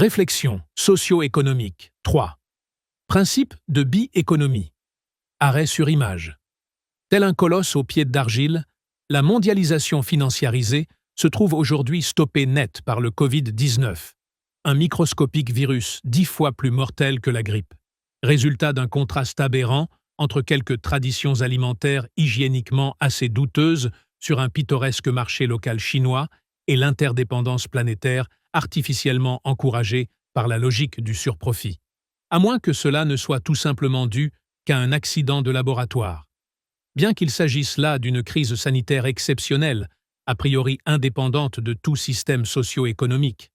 Réflexion socio-économique 3. Principe de bi-économie. Arrêt sur image. Tel un colosse aux pieds d'argile, la mondialisation financiarisée se trouve aujourd'hui stoppée net par le Covid-19, un microscopique virus 10 fois plus mortel que la grippe. Résultat d'un contraste aberrant entre quelques traditions alimentaires hygiéniquement assez douteuses sur un pittoresque marché local chinois et l'interdépendance planétaire artificiellement encouragée par la logique du surprofit. À moins que cela ne soit tout simplement dû qu'à un accident de laboratoire. Bien qu'il s'agisse là d'une crise sanitaire exceptionnelle, a priori indépendante de tout système socio-économique,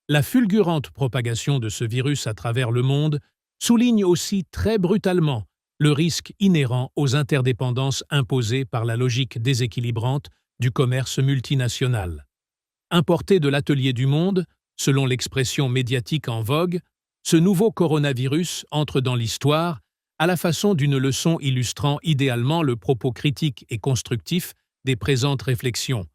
la fulgurante propagation de ce virus à travers le monde souligne aussi très brutalement le risque inhérent aux interdépendances imposées par la logique déséquilibrante du commerce multinational. Importé de l'atelier du monde, selon l'expression médiatique en vogue, ce nouveau coronavirus entre dans l'histoire à la façon d'une leçon illustrant idéalement le propos critique et constructif des présentes réflexions,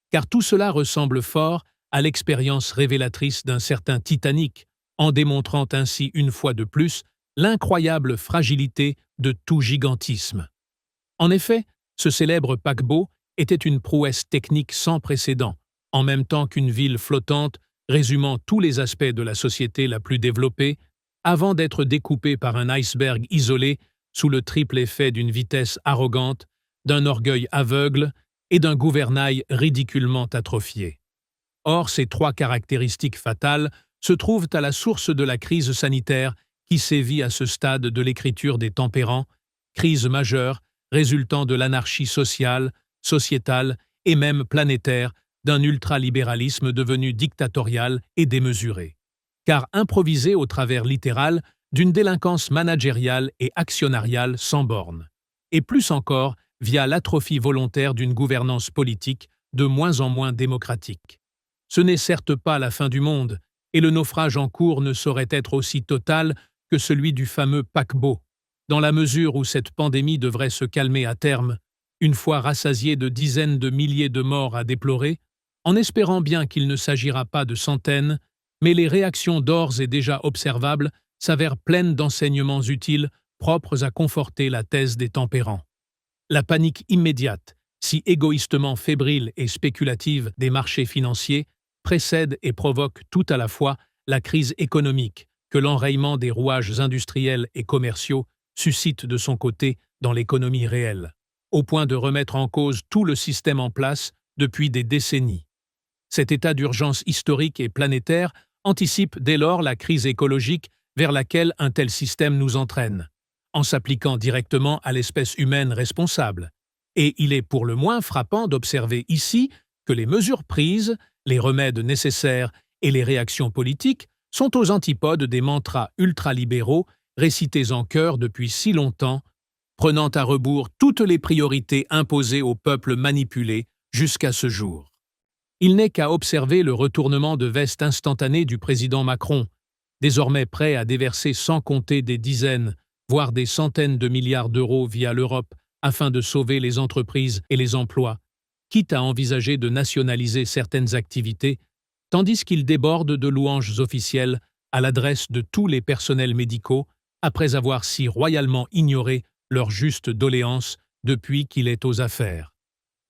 car tout cela ressemble fort à l'expérience révélatrice d'un certain Titanic, en démontrant ainsi une fois de plus l'incroyable fragilité de tout gigantisme. En effet, ce célèbre paquebot était une prouesse technique sans précédent, en même temps qu'une ville flottante résumant tous les aspects de la société la plus développée, avant d'être découpé par un iceberg isolé sous le triple effet d'une vitesse arrogante, d'un orgueil aveugle et d'un gouvernail ridiculement atrophié. Or, ces trois caractéristiques fatales se trouvent à la source de la crise sanitaire qui sévit à ce stade de l'écriture des tempérants, crise majeure résultant de l'anarchie sociale, sociétale et même planétaire d'un ultralibéralisme devenu dictatorial et démesuré. Car improvisé au travers littéral d'une délinquance managériale et actionnariale sans bornes. Et plus encore, via l'atrophie volontaire d'une gouvernance politique de moins en moins démocratique. Ce n'est certes pas la fin du monde, et le naufrage en cours ne saurait être aussi total que celui du fameux paquebot, dans la mesure où cette pandémie devrait se calmer à terme, une fois rassasiée de dizaines de milliers de morts à déplorer, en espérant bien qu'il ne s'agira pas de centaines, mais les réactions d'ores et déjà observables s'avèrent pleines d'enseignements utiles propres à conforter la thèse des tempérants. La panique immédiate, si égoïstement fébrile et spéculative des marchés financiers, précède et provoque tout à la fois la crise économique que l'enrayement des rouages industriels et commerciaux suscite de son côté dans l'économie réelle, au point de remettre en cause tout le système en place depuis des décennies. Cet état d'urgence historique et planétaire anticipe dès lors la crise écologique vers laquelle un tel système nous entraîne, en s'appliquant directement à l'espèce humaine responsable. Et il est pour le moins frappant d'observer ici que les mesures prises, les remèdes nécessaires et les réactions politiques sont aux antipodes des mantras ultralibéraux récités en chœur depuis si longtemps, prenant à rebours toutes les priorités imposées au peuple manipulé jusqu'à ce jour. Il n'est qu'à observer le retournement de veste instantané du président Macron, désormais prêt à déverser sans compter des dizaines, voire des centaines de milliards d'euros via l'Europe afin de sauver les entreprises et les emplois, quitte à envisager de nationaliser certaines activités, tandis qu'il déborde de louanges officielles à l'adresse de tous les personnels médicaux, après avoir si royalement ignoré leur juste doléance depuis qu'il est aux affaires.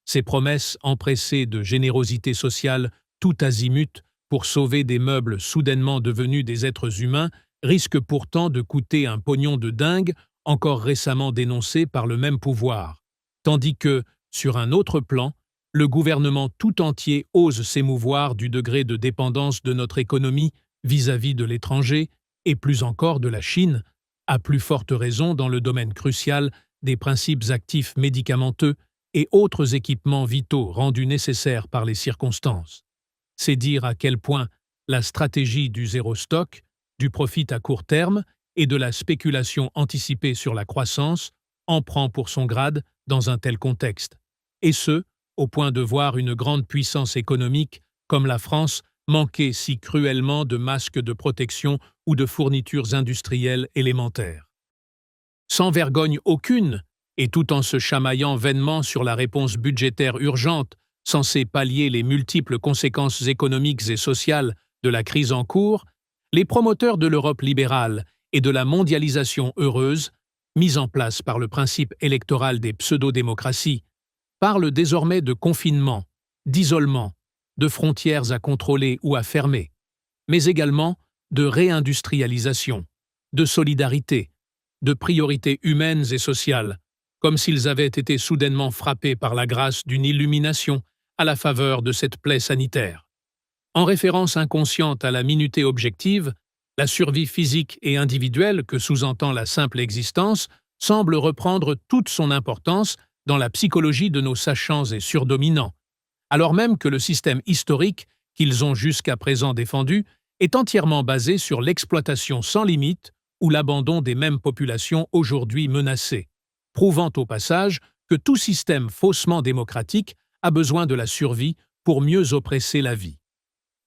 Ces promesses empressées de générosité sociale tout azimut pour sauver des meubles soudainement devenus des êtres humains risquent pourtant de coûter un pognon de dingue encore récemment dénoncé par le même pouvoir, tandis que, sur un autre plan, le gouvernement tout entier ose s'émouvoir du degré de dépendance de notre économie vis-à-vis de l'étranger et plus encore de la Chine, à plus forte raison dans le domaine crucial des principes actifs médicamenteux et autres équipements vitaux rendus nécessaires par les circonstances. C'est dire à quel point la stratégie du zéro stock, du profit à court terme et de la spéculation anticipée sur la croissance en prend pour son grade dans un tel contexte, et ce, au point de voir une grande puissance économique comme la France manquer si cruellement de masques de protection ou de fournitures industrielles élémentaires. Sans vergogne aucune, et tout en se chamaillant vainement sur la réponse budgétaire urgente, censée pallier les multiples conséquences économiques et sociales de la crise en cours, Les promoteurs de l'Europe libérale et de la mondialisation heureuse, mise en place par le principe électoral des pseudo-démocraties, parlent désormais de confinement, d'isolement, de frontières à contrôler ou à fermer, mais également de réindustrialisation, de solidarité, de priorités humaines et sociales, comme s'ils avaient été soudainement frappés par la grâce d'une illumination à la faveur de cette plaie sanitaire. En référence inconsciente à la minuté objective, la survie physique et individuelle que sous-entend la simple existence semble reprendre toute son importance dans la psychologie de nos sachants et surdominants, alors même que le système historique qu'ils ont jusqu'à présent défendu est entièrement basé sur l'exploitation sans limite ou l'abandon des mêmes populations aujourd'hui menacées, prouvant au passage que tout système faussement démocratique a besoin de la survie pour mieux oppresser la vie.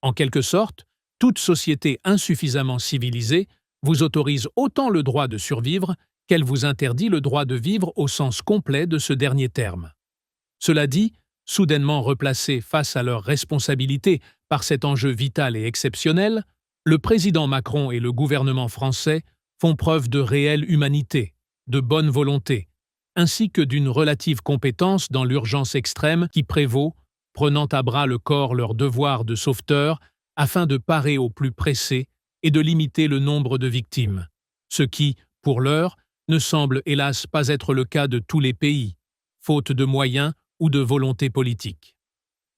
En quelque sorte, toute société insuffisamment civilisée vous autorise autant le droit de survivre qu'elle vous interdit le droit de vivre au sens complet de ce dernier terme. Cela dit, soudainement replacés face à leurs responsabilités par cet enjeu vital et exceptionnel, le président Macron et le gouvernement français font preuve de réelle humanité, de bonne volonté, ainsi que d'une relative compétence dans l'urgence extrême qui prévaut, prenant à bras le corps leur devoir de sauveteur afin de parer au plus pressé et de limiter le nombre de victimes, ce qui, pour l'heure, ne semble hélas pas être le cas de tous les pays, faute de moyens ou de volonté politique.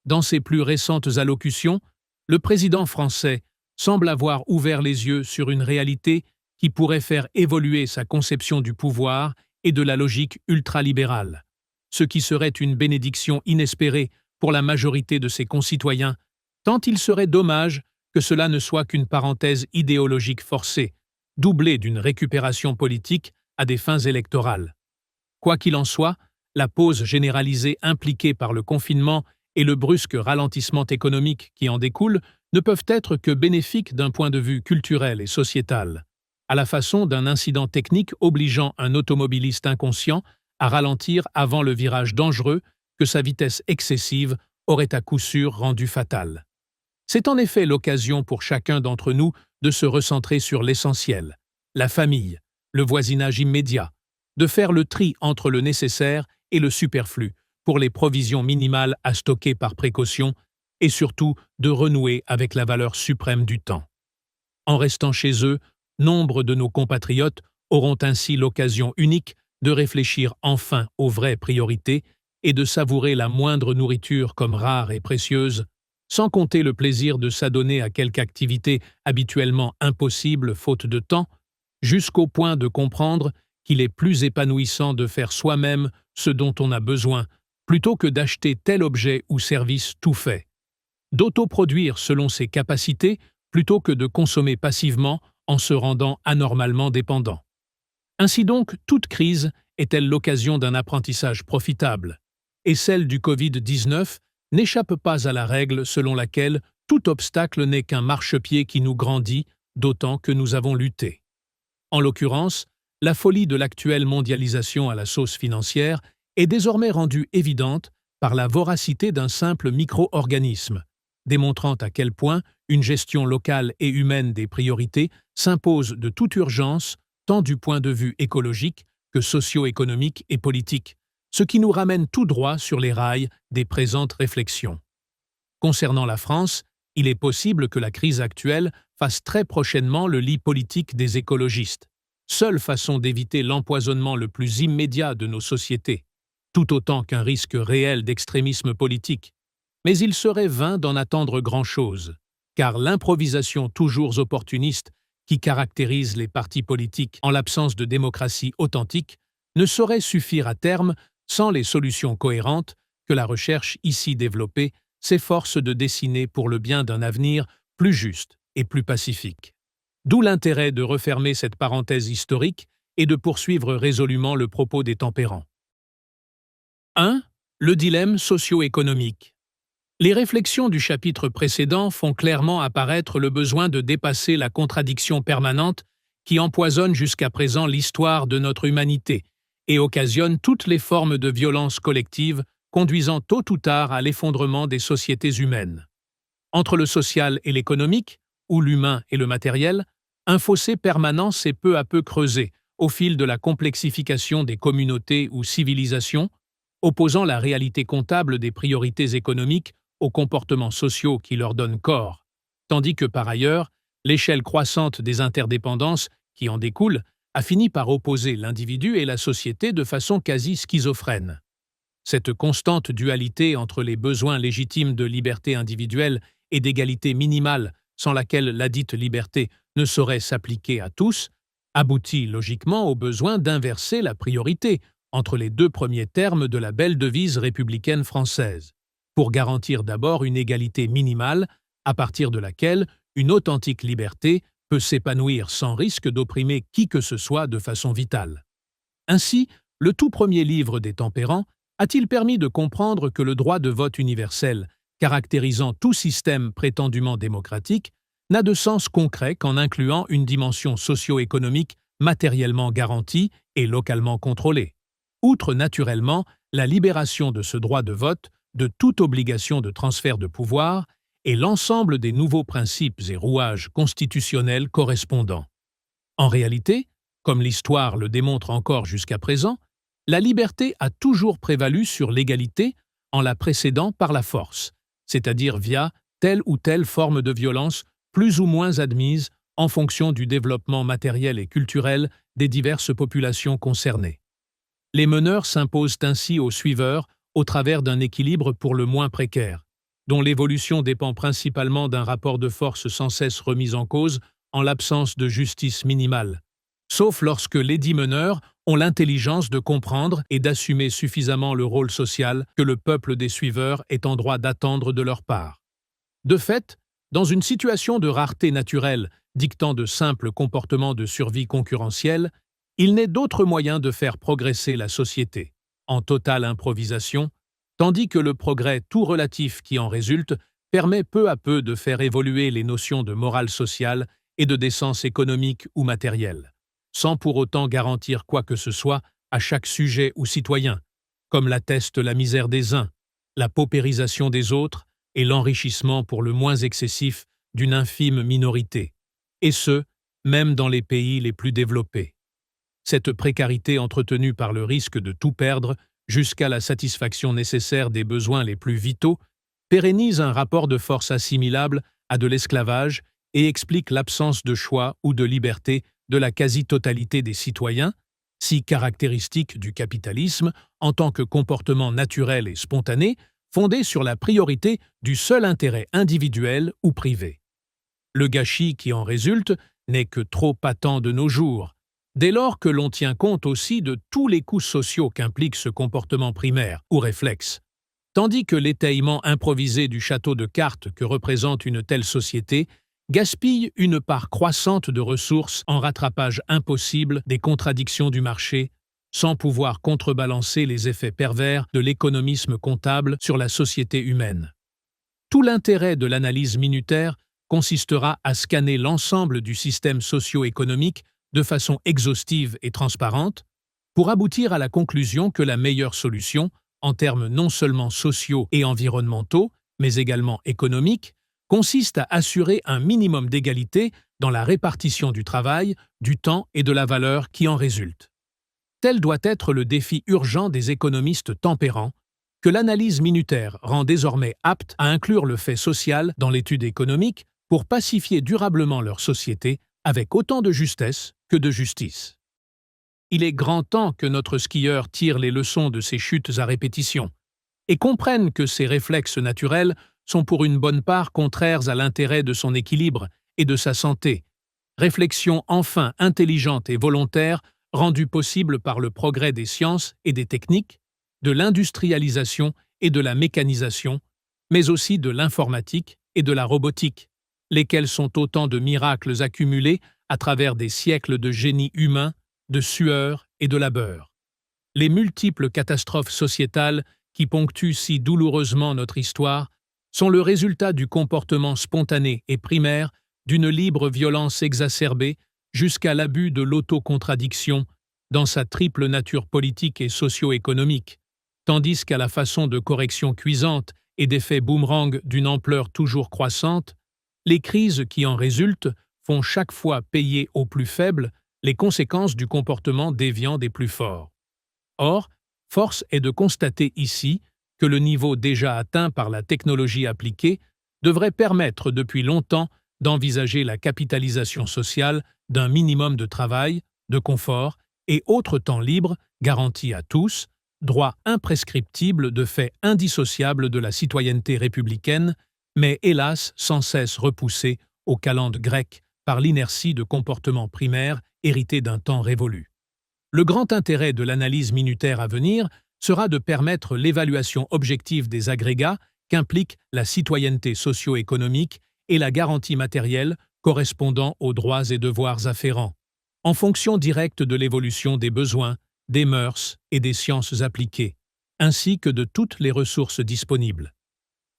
Dans ses plus récentes allocutions, le président français semble avoir ouvert les yeux sur une réalité qui pourrait faire évoluer sa conception du pouvoir et de la logique ultralibérale, ce qui serait une bénédiction inespérée pour la majorité de ses concitoyens, tant il serait dommage que cela ne soit qu'une parenthèse idéologique forcée, doublée d'une récupération politique à des fins électorales. Quoi qu'il en soit, la pause généralisée impliquée par le confinement et le brusque ralentissement économique qui en découle ne peuvent être que bénéfiques d'un point de vue culturel et sociétal, à la façon d'un incident technique obligeant un automobiliste inconscient à ralentir avant le virage dangereux que sa vitesse excessive aurait à coup sûr rendu fatal. C'est en effet l'occasion pour chacun d'entre nous de se recentrer sur l'essentiel, la famille, le voisinage immédiat, de faire le tri entre le nécessaire et le superflu pour les provisions minimales à stocker par précaution et surtout de renouer avec la valeur suprême du temps. En restant chez eux, nombre de nos compatriotes auront ainsi l'occasion unique de réfléchir enfin aux vraies priorités et de savourer la moindre nourriture comme rare et précieuse, sans compter le plaisir de s'adonner à quelque activité habituellement impossible faute de temps, jusqu'au point de comprendre qu'il est plus épanouissant de faire soi-même ce dont on a besoin, plutôt que d'acheter tel objet ou service tout fait, d'autoproduire selon ses capacités plutôt que de consommer passivement en se rendant anormalement dépendant. Ainsi donc, toute crise est-elle l'occasion d'un apprentissage profitable, et celle du Covid-19 n'échappe pas à la règle selon laquelle tout obstacle n'est qu'un marchepied qui nous grandit, d'autant que nous avons lutté. En l'occurrence, la folie de l'actuelle mondialisation à la sauce financière est désormais rendue évidente par la voracité d'un simple micro-organisme, démontrant à quel point une gestion locale et humaine des priorités s'impose de toute urgence, tant du point de vue écologique que socio-économique et politique, ce qui nous ramène tout droit sur les rails des présentes réflexions. Concernant la France, il est possible que la crise actuelle fasse très prochainement le lit politique des écologistes, seule façon d'éviter l'empoisonnement le plus immédiat de nos sociétés, tout autant qu'un risque réel d'extrémisme politique. Mais il serait vain d'en attendre grand-chose, car l'improvisation toujours opportuniste qui caractérise les partis politiques en l'absence de démocratie authentique ne saurait suffire à terme sans les solutions cohérentes que la recherche ici développée s'efforce de dessiner pour le bien d'un avenir plus juste et plus pacifique. D'où l'intérêt de refermer cette parenthèse historique et de poursuivre résolument le propos des tempérants. 1. Le dilemme socio-économique. Les réflexions du chapitre précédent font clairement apparaître le besoin de dépasser la contradiction permanente qui empoisonne jusqu'à présent l'histoire de notre humanité et occasionne toutes les formes de violence collective conduisant tôt ou tard à l'effondrement des sociétés humaines. Entre le social et l'économique, où l'humain et le matériel, un fossé permanent s'est peu à peu creusé au fil de la complexification des communautés ou civilisations, opposant la réalité comptable des priorités économiques aux comportements sociaux qui leur donnent corps, tandis que par ailleurs, l'échelle croissante des interdépendances qui en découlent a fini par opposer l'individu et la société de façon quasi schizophrène. Cette constante dualité entre les besoins légitimes de liberté individuelle et d'égalité minimale sans laquelle ladite liberté ne saurait s'appliquer à tous, aboutit logiquement au besoin d'inverser la priorité entre les deux premiers termes de la belle devise républicaine française, pour garantir d'abord une égalité minimale, à partir de laquelle une authentique liberté peut s'épanouir sans risque d'opprimer qui que ce soit de façon vitale. Ainsi, le tout premier livre des Tempérants a-t-il permis de comprendre que le droit de vote universel, caractérisant tout système prétendument démocratique, n'a de sens concret qu'en incluant une dimension socio-économique matériellement garantie et localement contrôlée. Outre naturellement la libération de ce droit de vote de toute obligation de transfert de pouvoir et l'ensemble des nouveaux principes et rouages constitutionnels correspondants. En réalité, comme l'histoire le démontre encore jusqu'à présent, la liberté a toujours prévalu sur l'égalité en la précédant par la force, c'est-à-dire via telle ou telle forme de violence plus ou moins admise en fonction du développement matériel et culturel des diverses populations concernées. Les meneurs s'imposent ainsi aux suiveurs au travers d'un équilibre pour le moins précaire, dont l'évolution dépend principalement d'un rapport de force sans cesse remis en cause en l'absence de justice minimale, sauf lorsque lesdits meneurs ont l'intelligence de comprendre et d'assumer suffisamment le rôle social que le peuple des suiveurs est en droit d'attendre de leur part. De fait, dans une situation de rareté naturelle dictant de simples comportements de survie concurrentielle, il n'est d'autre moyen de faire progresser la société, en totale improvisation, tandis que le progrès tout relatif qui en résulte permet peu à peu de faire évoluer les notions de morale sociale et de décence économique ou matérielle, sans pour autant garantir quoi que ce soit à chaque sujet ou citoyen, comme l'atteste la misère des uns, la paupérisation des autres et l'enrichissement pour le moins excessif d'une infime minorité, et ce, même dans les pays les plus développés. Cette précarité entretenue par le risque de tout perdre jusqu'à la satisfaction nécessaire des besoins les plus vitaux pérennise un rapport de force assimilable à de l'esclavage et explique l'absence de choix ou de liberté de la quasi-totalité des citoyens, si caractéristique du capitalisme en tant que comportement naturel et spontané fondé sur la priorité du seul intérêt individuel ou privé. Le gâchis qui en résulte n'est que trop patent de nos jours, dès lors que l'on tient compte aussi de tous les coûts sociaux qu'implique ce comportement primaire ou réflexe, tandis que l'étayement improvisé du château de cartes que représente une telle société gaspille une part croissante de ressources en rattrapage impossible des contradictions du marché, sans pouvoir contrebalancer les effets pervers de l'économisme comptable sur la société humaine. Tout l'intérêt de l'analyse minutaire consistera à scanner l'ensemble du système socio-économique de façon exhaustive et transparente, pour aboutir à la conclusion que la meilleure solution, en termes non seulement sociaux et environnementaux, mais également économiques, consiste à assurer un minimum d'égalité dans la répartition du travail, du temps et de la valeur qui en résulte. Tel doit être le défi urgent des économistes tempérants, que l'analyse minutaire rend désormais apte à inclure le fait social dans l'étude économique pour pacifier durablement leur société avec autant de justesse que de justice. Il est grand temps que notre skieur tire les leçons de ces chutes à répétition et comprenne que ces réflexes naturels sont pour une bonne part contraires à l'intérêt de son équilibre et de sa santé, réflexion enfin intelligente et volontaire rendue possible par le progrès des sciences et des techniques, de l'industrialisation et de la mécanisation, mais aussi de l'informatique et de la robotique, lesquels sont autant de miracles accumulés à travers des siècles de génie humain, de sueur et de labeur. Les multiples catastrophes sociétales qui ponctuent si douloureusement notre histoire sont le résultat du comportement spontané et primaire d'une libre violence exacerbée jusqu'à l'abus de l'autocontradiction dans sa triple nature politique et socio-économique, tandis qu'à la façon de correction cuisante et d'effet boomerang d'une ampleur toujours croissante, Les crises qui en résultent font chaque fois payer aux plus faibles les conséquences du comportement déviant des plus forts. Or, force est de constater ici que le niveau déjà atteint par la technologie appliquée devrait permettre depuis longtemps d'envisager la capitalisation sociale d'un minimum de travail, de confort et autres temps libres garantis à tous, droit imprescriptible de fait indissociable de la citoyenneté républicaine, mais hélas sans cesse repoussé aux calendes grecques par l'inertie de comportements primaires hérités d'un temps révolu. Le grand intérêt de l'analyse minutaire à venir sera de permettre l'évaluation objective des agrégats qu'implique la citoyenneté socio-économique et la garantie matérielle correspondant aux droits et devoirs afférents, en fonction directe de l'évolution des besoins, des mœurs et des sciences appliquées, ainsi que de toutes les ressources disponibles.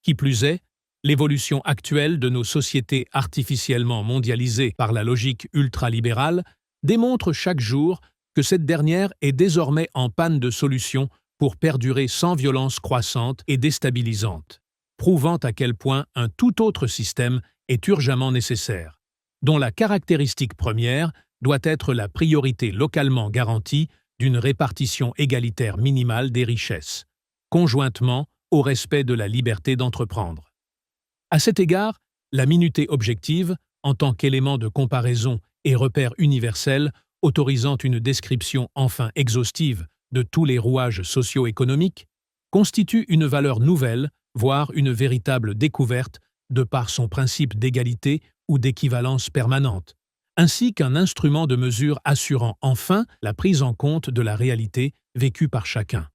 Qui plus est, l'évolution actuelle de nos sociétés artificiellement mondialisées par la logique ultralibérale démontre chaque jour que cette dernière est désormais en panne de solutions pour perdurer sans violence croissante et déstabilisante, prouvant à quel point un tout autre système est urgemment nécessaire, dont la caractéristique première doit être la priorité localement garantie d'une répartition égalitaire minimale des richesses, conjointement au respect de la liberté d'entreprendre. À cet égard, la minuté objective, en tant qu'élément de comparaison et repère universel autorisant une description enfin exhaustive de tous les rouages socio-économiques, constitue une valeur nouvelle, voire une véritable découverte, de par son principe d'égalité ou d'équivalence permanente, ainsi qu'un instrument de mesure assurant enfin la prise en compte de la réalité vécue par chacun.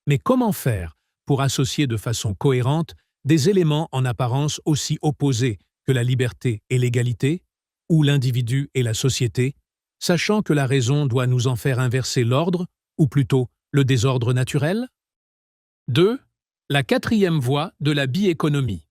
Mais comment faire pour associer de façon cohérente des éléments en apparence aussi opposés que la liberté et l'égalité, ou l'individu et la société, sachant que la raison doit nous en faire inverser l'ordre, ou plutôt le désordre naturel? 2. La quatrième voie de la biéconomie.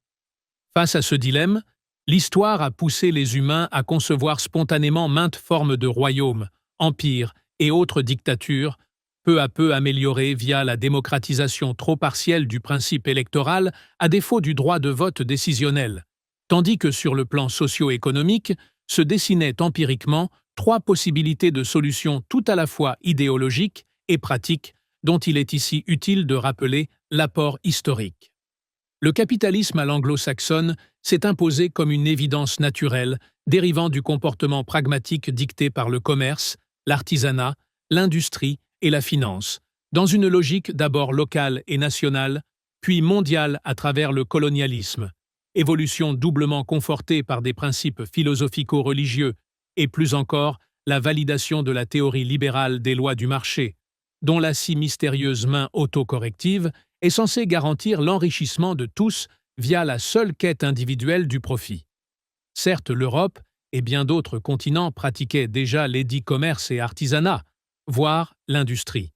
Face à ce dilemme, l'histoire a poussé les humains à concevoir spontanément maintes formes de royaumes, empires et autres dictatures, peu à peu améliorées via la démocratisation trop partielle du principe électoral à défaut du droit de vote décisionnel, tandis que sur le plan socio-économique se dessinaient empiriquement 3 possibilités de solutions tout à la fois idéologiques et pratiques, dont il est ici utile de rappeler l'apport historique. Le capitalisme à l'anglo-saxonne s'est imposé comme une évidence naturelle dérivant du comportement pragmatique dicté par le commerce, l'artisanat, l'industrie et la finance, dans une logique d'abord locale et nationale, puis mondiale à travers le colonialisme, évolution doublement confortée par des principes philosophico-religieux et plus encore la validation de la théorie libérale des lois du marché, dont la si mystérieuse main autocorrective est censée garantir l'enrichissement de tous via la seule quête individuelle du profit. Certes, l'Europe et bien d'autres continents pratiquaient déjà l'édit commerce et artisanat, voire l'industrie.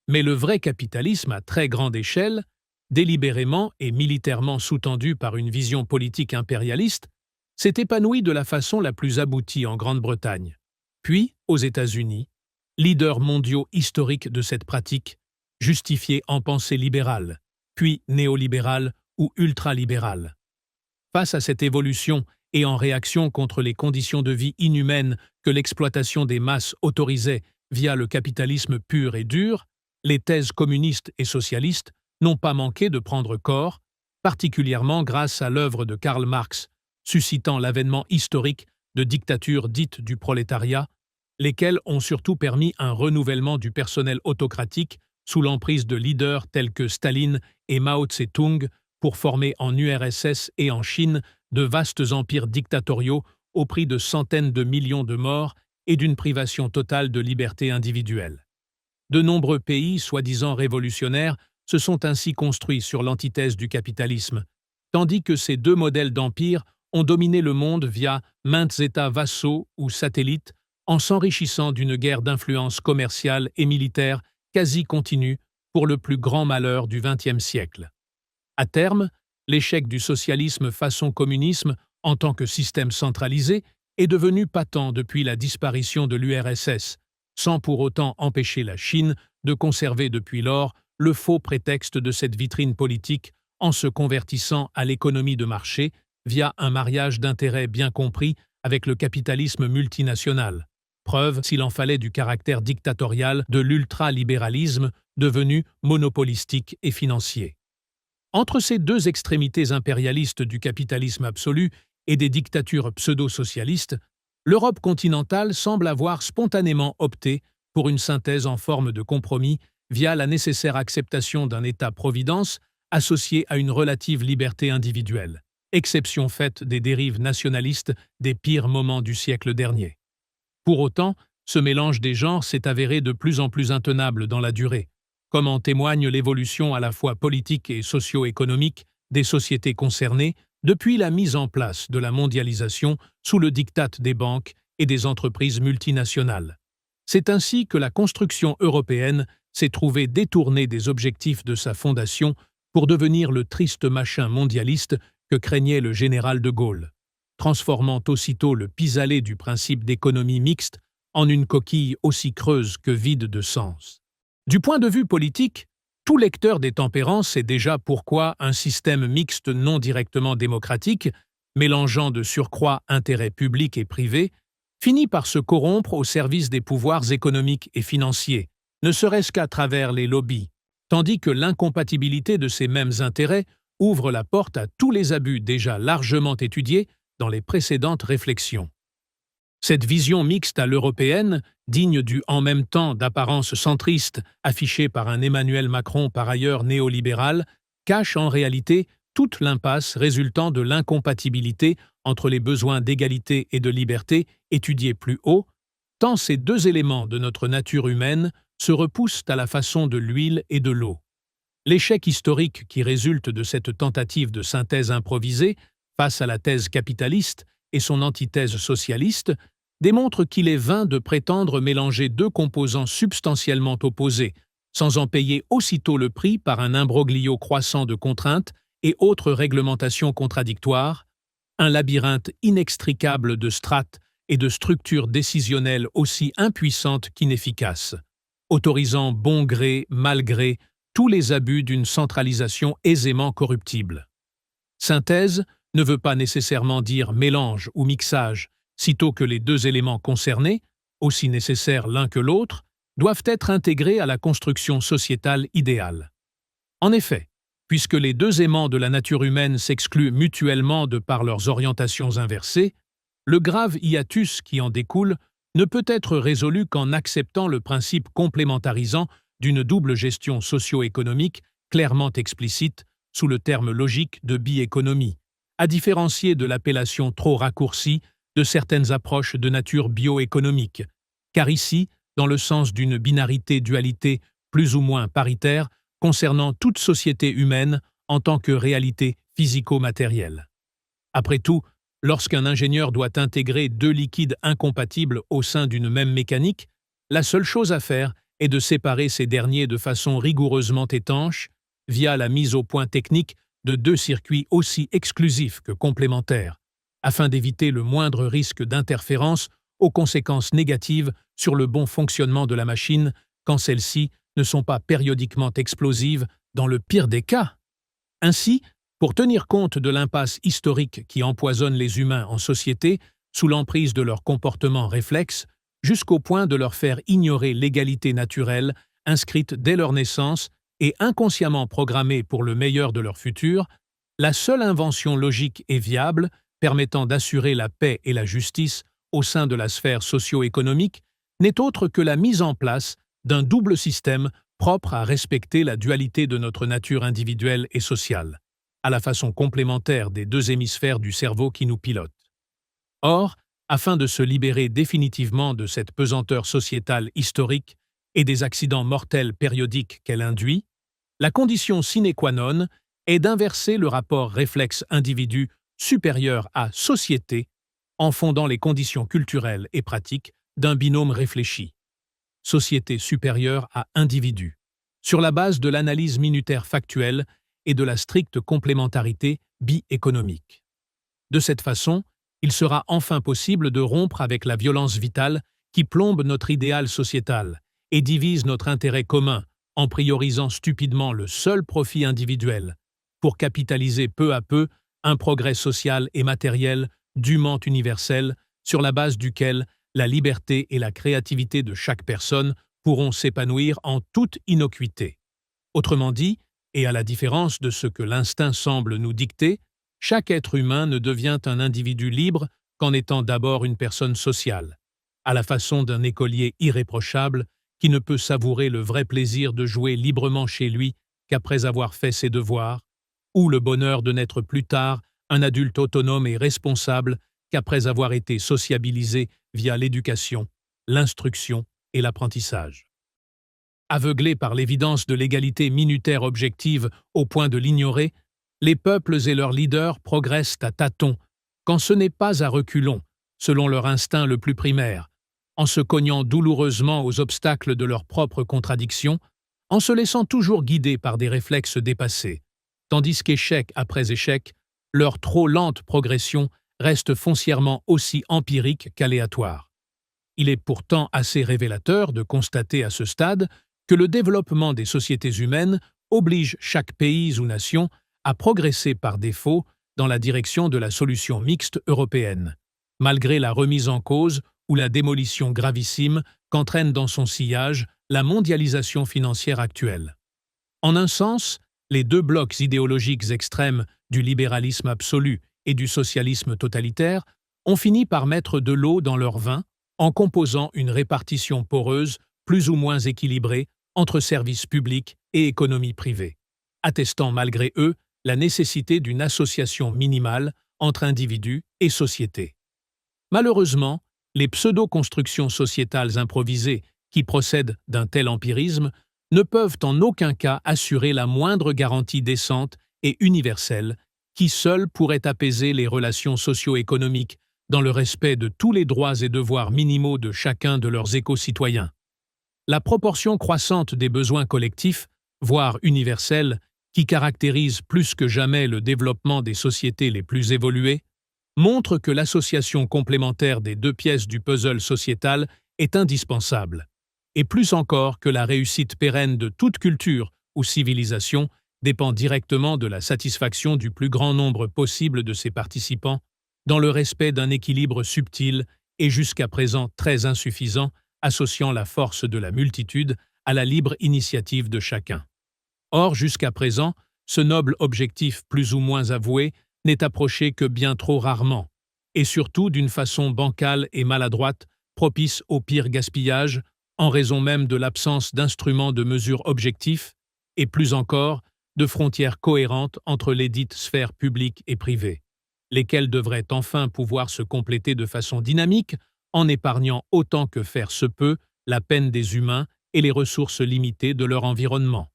Mais le vrai capitalisme à très grande échelle, délibérément et militairement sous-tendu par une vision politique impérialiste, s'est épanoui de la façon la plus aboutie en Grande-Bretagne, puis aux États-Unis, leaders mondiaux historiques de cette pratique, justifiée en pensée libérale, puis néolibérale ou ultralibérale. Face à cette évolution et en réaction contre les conditions de vie inhumaines que l'exploitation des masses autorisait via le capitalisme pur et dur, les thèses communistes et socialistes n'ont pas manqué de prendre corps, particulièrement grâce à l'œuvre de Karl Marx, suscitant l'avènement historique de dictatures dites du prolétariat, lesquelles ont surtout permis un renouvellement du personnel autocratique sous l'emprise de leaders tels que Staline et Mao Tse-tung pour former en URSS et en Chine de vastes empires dictatoriaux au prix de centaines de millions de morts et d'une privation totale de liberté individuelle. De nombreux pays, soi-disant révolutionnaires, se sont ainsi construits sur l'antithèse du capitalisme, tandis que ces 2 modèles d'empire ont dominé le monde via maints États vassaux ou satellites, en s'enrichissant d'une guerre d'influence commerciale et militaire quasi continue pour le plus grand malheur du XXe siècle. À terme, l'échec du socialisme façon communisme en tant que système centralisé est devenu patent depuis la disparition de l'URSS, sans pour autant empêcher la Chine de conserver depuis lors le faux prétexte de cette vitrine politique en se convertissant à l'économie de marché via un mariage d'intérêts bien compris avec le capitalisme multinational. Preuve, s'il en fallait, du caractère dictatorial de l'ultralibéralisme devenu monopolistique et financier. Entre ces deux extrémités impérialistes du capitalisme absolu et des dictatures pseudo-socialistes, l'Europe continentale semble avoir spontanément opté pour une synthèse en forme de compromis via la nécessaire acceptation d'un État-providence associé à une relative liberté individuelle, exception faite des dérives nationalistes des pires moments du siècle dernier. Pour autant, ce mélange des genres s'est avéré de plus en plus intenable dans la durée, comme en témoigne l'évolution à la fois politique et socio-économique des sociétés concernées depuis la mise en place de la mondialisation sous le diktat des banques et des entreprises multinationales. C'est ainsi que la construction européenne s'est trouvée détournée des objectifs de sa fondation pour devenir le triste machin mondialiste que craignait le général de Gaulle, transformant aussitôt le pis-aller du principe d'économie mixte en une coquille aussi creuse que vide de sens. Du point de vue politique, tout lecteur des tempérances sait déjà pourquoi un système mixte non directement démocratique, mélangeant de surcroît intérêts publics et privés, finit par se corrompre au service des pouvoirs économiques et financiers, ne serait-ce qu'à travers les lobbies, tandis que l'incompatibilité de ces mêmes intérêts ouvre la porte à tous les abus déjà largement étudiés dans les précédentes réflexions. Cette vision mixte à l'européenne, digne du « en même temps » d'apparence centriste affiché par un Emmanuel Macron par ailleurs néolibéral, cache en réalité toute l'impasse résultant de l'incompatibilité entre les besoins d'égalité et de liberté étudiés plus haut, tant ces deux éléments de notre nature humaine se repoussent à la façon de l'huile et de l'eau. L'échec historique qui résulte de cette tentative de synthèse improvisée face à la thèse capitaliste et son antithèse socialiste démontre qu'il est vain de prétendre mélanger deux composants substantiellement opposés, sans en payer aussitôt le prix par un imbroglio croissant de contraintes et autres réglementations contradictoires, un labyrinthe inextricable de strates et de structures décisionnelles aussi impuissantes qu'inefficaces, autorisant bon gré, mal gré, tous les abus d'une centralisation aisément corruptible. Synthèse ne veut pas nécessairement dire mélange ou mixage, sitôt que les deux éléments concernés, aussi nécessaires l'un que l'autre, doivent être intégrés à la construction sociétale idéale. En effet, puisque les deux aimants de la nature humaine s'excluent mutuellement de par leurs orientations inversées, le grave hiatus qui en découle ne peut être résolu qu'en acceptant le principe complémentarisant d'une double gestion socio-économique clairement explicite sous le terme logique de biéconomie, à différencier de l'appellation trop raccourcie de certaines approches de nature bioéconomique, car ici, dans le sens d'une binarité-dualité plus ou moins paritaire concernant toute société humaine en tant que réalité physico-matérielle. Après tout, lorsqu'un ingénieur doit intégrer deux liquides incompatibles au sein d'une même mécanique, la seule chose à faire est de séparer ces derniers de façon rigoureusement étanche via la mise au point technique de deux circuits aussi exclusifs que complémentaires, afin d'éviter le moindre risque d'interférence aux conséquences négatives sur le bon fonctionnement de la machine quand celles-ci ne sont pas périodiquement explosives dans le pire des cas. Ainsi, pour tenir compte de l'impasse historique qui empoisonne les humains en société sous l'emprise de leurs comportements réflexes, jusqu'au point de leur faire ignorer l'égalité naturelle inscrite dès leur naissance et inconsciemment programmée pour le meilleur de leur futur, la seule invention logique et viable permettant d'assurer la paix et la justice au sein de la sphère socio-économique n'est autre que la mise en place d'un double système propre à respecter la dualité de notre nature individuelle et sociale, à la façon complémentaire des deux hémisphères du cerveau qui nous pilotent. Or, afin de se libérer définitivement de cette pesanteur sociétale historique et des accidents mortels périodiques qu'elle induit, la condition sine qua non est d'inverser le rapport réflexe-individu supérieur à société en fondant les conditions culturelles et pratiques d'un binôme réfléchi, société supérieure à individu, sur la base de l'analyse minutaire factuelle et de la stricte complémentarité bi-économique. De cette façon, il sera enfin possible de rompre avec la violence vitale qui plombe notre idéal sociétal et divise notre intérêt commun en priorisant stupidement le seul profit individuel, pour capitaliser peu à peu un progrès social et matériel dûment universel, sur la base duquel la liberté et la créativité de chaque personne pourront s'épanouir en toute innocuité. Autrement dit, et à la différence de ce que l'instinct semble nous dicter, chaque être humain ne devient un individu libre qu'en étant d'abord une personne sociale, à la façon d'un écolier irréprochable qui ne peut savourer le vrai plaisir de jouer librement chez lui qu'après avoir fait ses devoirs, ou le bonheur de n'être plus tard un adulte autonome et responsable qu'après avoir été sociabilisé via l'éducation, l'instruction et l'apprentissage. Aveuglés par l'évidence de l'égalité minutaire objective au point de l'ignorer, les peuples et leurs leaders progressent à tâtons, quand ce n'est pas à reculons, selon leur instinct le plus primaire, en se cognant douloureusement aux obstacles de leurs propres contradictions, en se laissant toujours guider par des réflexes dépassés, tandis qu'échec après échec, leur trop lente progression reste foncièrement aussi empirique qu'aléatoire. Il est pourtant assez révélateur de constater à ce stade que le développement des sociétés humaines oblige chaque pays ou nation à progresser par défaut dans la direction de la solution mixte européenne, malgré la remise en cause ou la démolition gravissime qu'entraîne dans son sillage la mondialisation financière actuelle. En un sens, les deux blocs idéologiques extrêmes du libéralisme absolu et du socialisme totalitaire ont fini par mettre de l'eau dans leur vin en composant une répartition poreuse plus ou moins équilibrée entre services publics et économie privée, attestant malgré eux la nécessité d'une association minimale entre individus et sociétés. Malheureusement, les pseudo-constructions sociétales improvisées qui procèdent d'un tel empirisme ne peuvent en aucun cas assurer la moindre garantie décente et universelle qui seule pourrait apaiser les relations socio-économiques dans le respect de tous les droits et devoirs minimaux de chacun de leurs éco-citoyens. La proportion croissante des besoins collectifs, voire universels, qui caractérise plus que jamais le développement des sociétés les plus évoluées, montre que l'association complémentaire des deux pièces du puzzle sociétal est indispensable, et plus encore que la réussite pérenne de toute culture ou civilisation dépend directement de la satisfaction du plus grand nombre possible de ses participants, dans le respect d'un équilibre subtil et jusqu'à présent très insuffisant, associant la force de la multitude à la libre initiative de chacun. Or, jusqu'à présent, ce noble objectif plus ou moins avoué n'est approché que bien trop rarement, et surtout d'une façon bancale et maladroite, propice au pire gaspillage, en raison même de l'absence d'instruments de mesure objectifs, et plus encore, de frontières cohérentes entre les dites sphères publiques et privées, lesquelles devraient enfin pouvoir se compléter de façon dynamique en épargnant autant que faire se peut la peine des humains et les ressources limitées de leur environnement.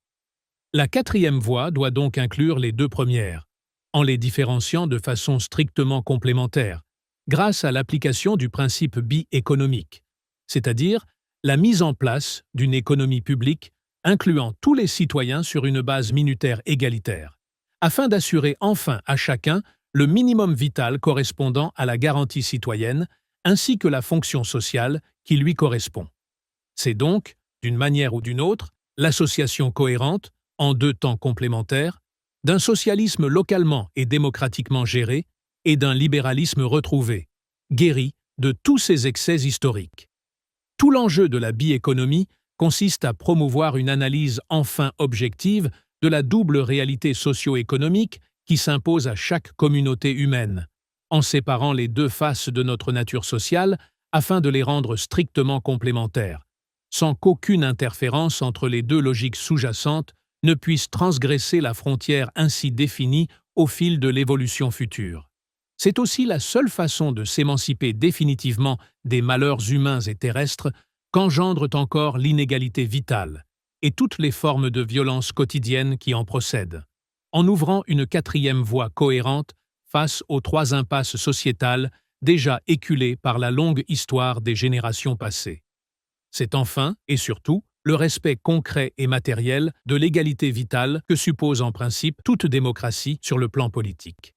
La quatrième voie doit donc inclure les deux premières, en les différenciant de façon strictement complémentaire, grâce à l'application du principe bi-économique, c'est-à-dire la mise en place d'une économie publique incluant tous les citoyens sur une base minutaire égalitaire, afin d'assurer enfin à chacun le minimum vital correspondant à la garantie citoyenne, ainsi que la fonction sociale qui lui correspond. C'est donc, d'une manière ou d'une autre, l'association cohérente, en deux temps complémentaires, d'un socialisme localement et démocratiquement géré et d'un libéralisme retrouvé, guéri de tous ses excès historiques. Tout l'enjeu de la bi-économie consiste à promouvoir une analyse enfin objective de la double réalité socio-économique qui s'impose à chaque communauté humaine, en séparant les deux faces de notre nature sociale afin de les rendre strictement complémentaires, sans qu'aucune interférence entre les deux logiques sous-jacentes ne puisse transgresser la frontière ainsi définie au fil de l'évolution future. C'est aussi la seule façon de s'émanciper définitivement des malheurs humains et terrestres qu'engendrent encore l'inégalité vitale et toutes les formes de violence quotidiennes qui en procèdent, en ouvrant une quatrième voie cohérente face aux trois impasses sociétales déjà éculées par la longue histoire des générations passées. C'est enfin, et surtout, le respect concret et matériel de l'égalité vitale que suppose en principe toute démocratie sur le plan politique.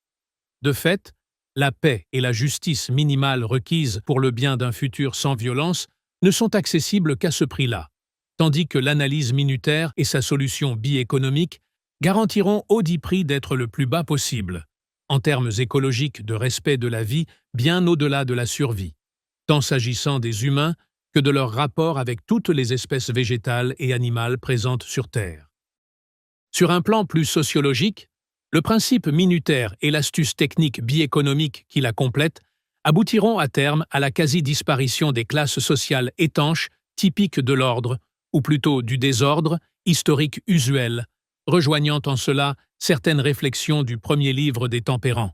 De fait, la paix et la justice minimale requises pour le bien d'un futur sans violence ne sont accessibles qu'à ce prix-là, tandis que l'analyse minutaire et sa solution bi-économique garantiront audit prix d'être le plus bas possible, en termes écologiques de respect de la vie bien au-delà de la survie, tant s'agissant des humains que de leur rapport avec toutes les espèces végétales et animales présentes sur Terre. Sur un plan plus sociologique, le principe minutaire et l'astuce technique biéconomique qui la complètent aboutiront à terme à la quasi-disparition des classes sociales étanches typiques de l'ordre, ou plutôt du désordre, historique usuel, rejoignant en cela certaines réflexions du premier livre des Tempérants.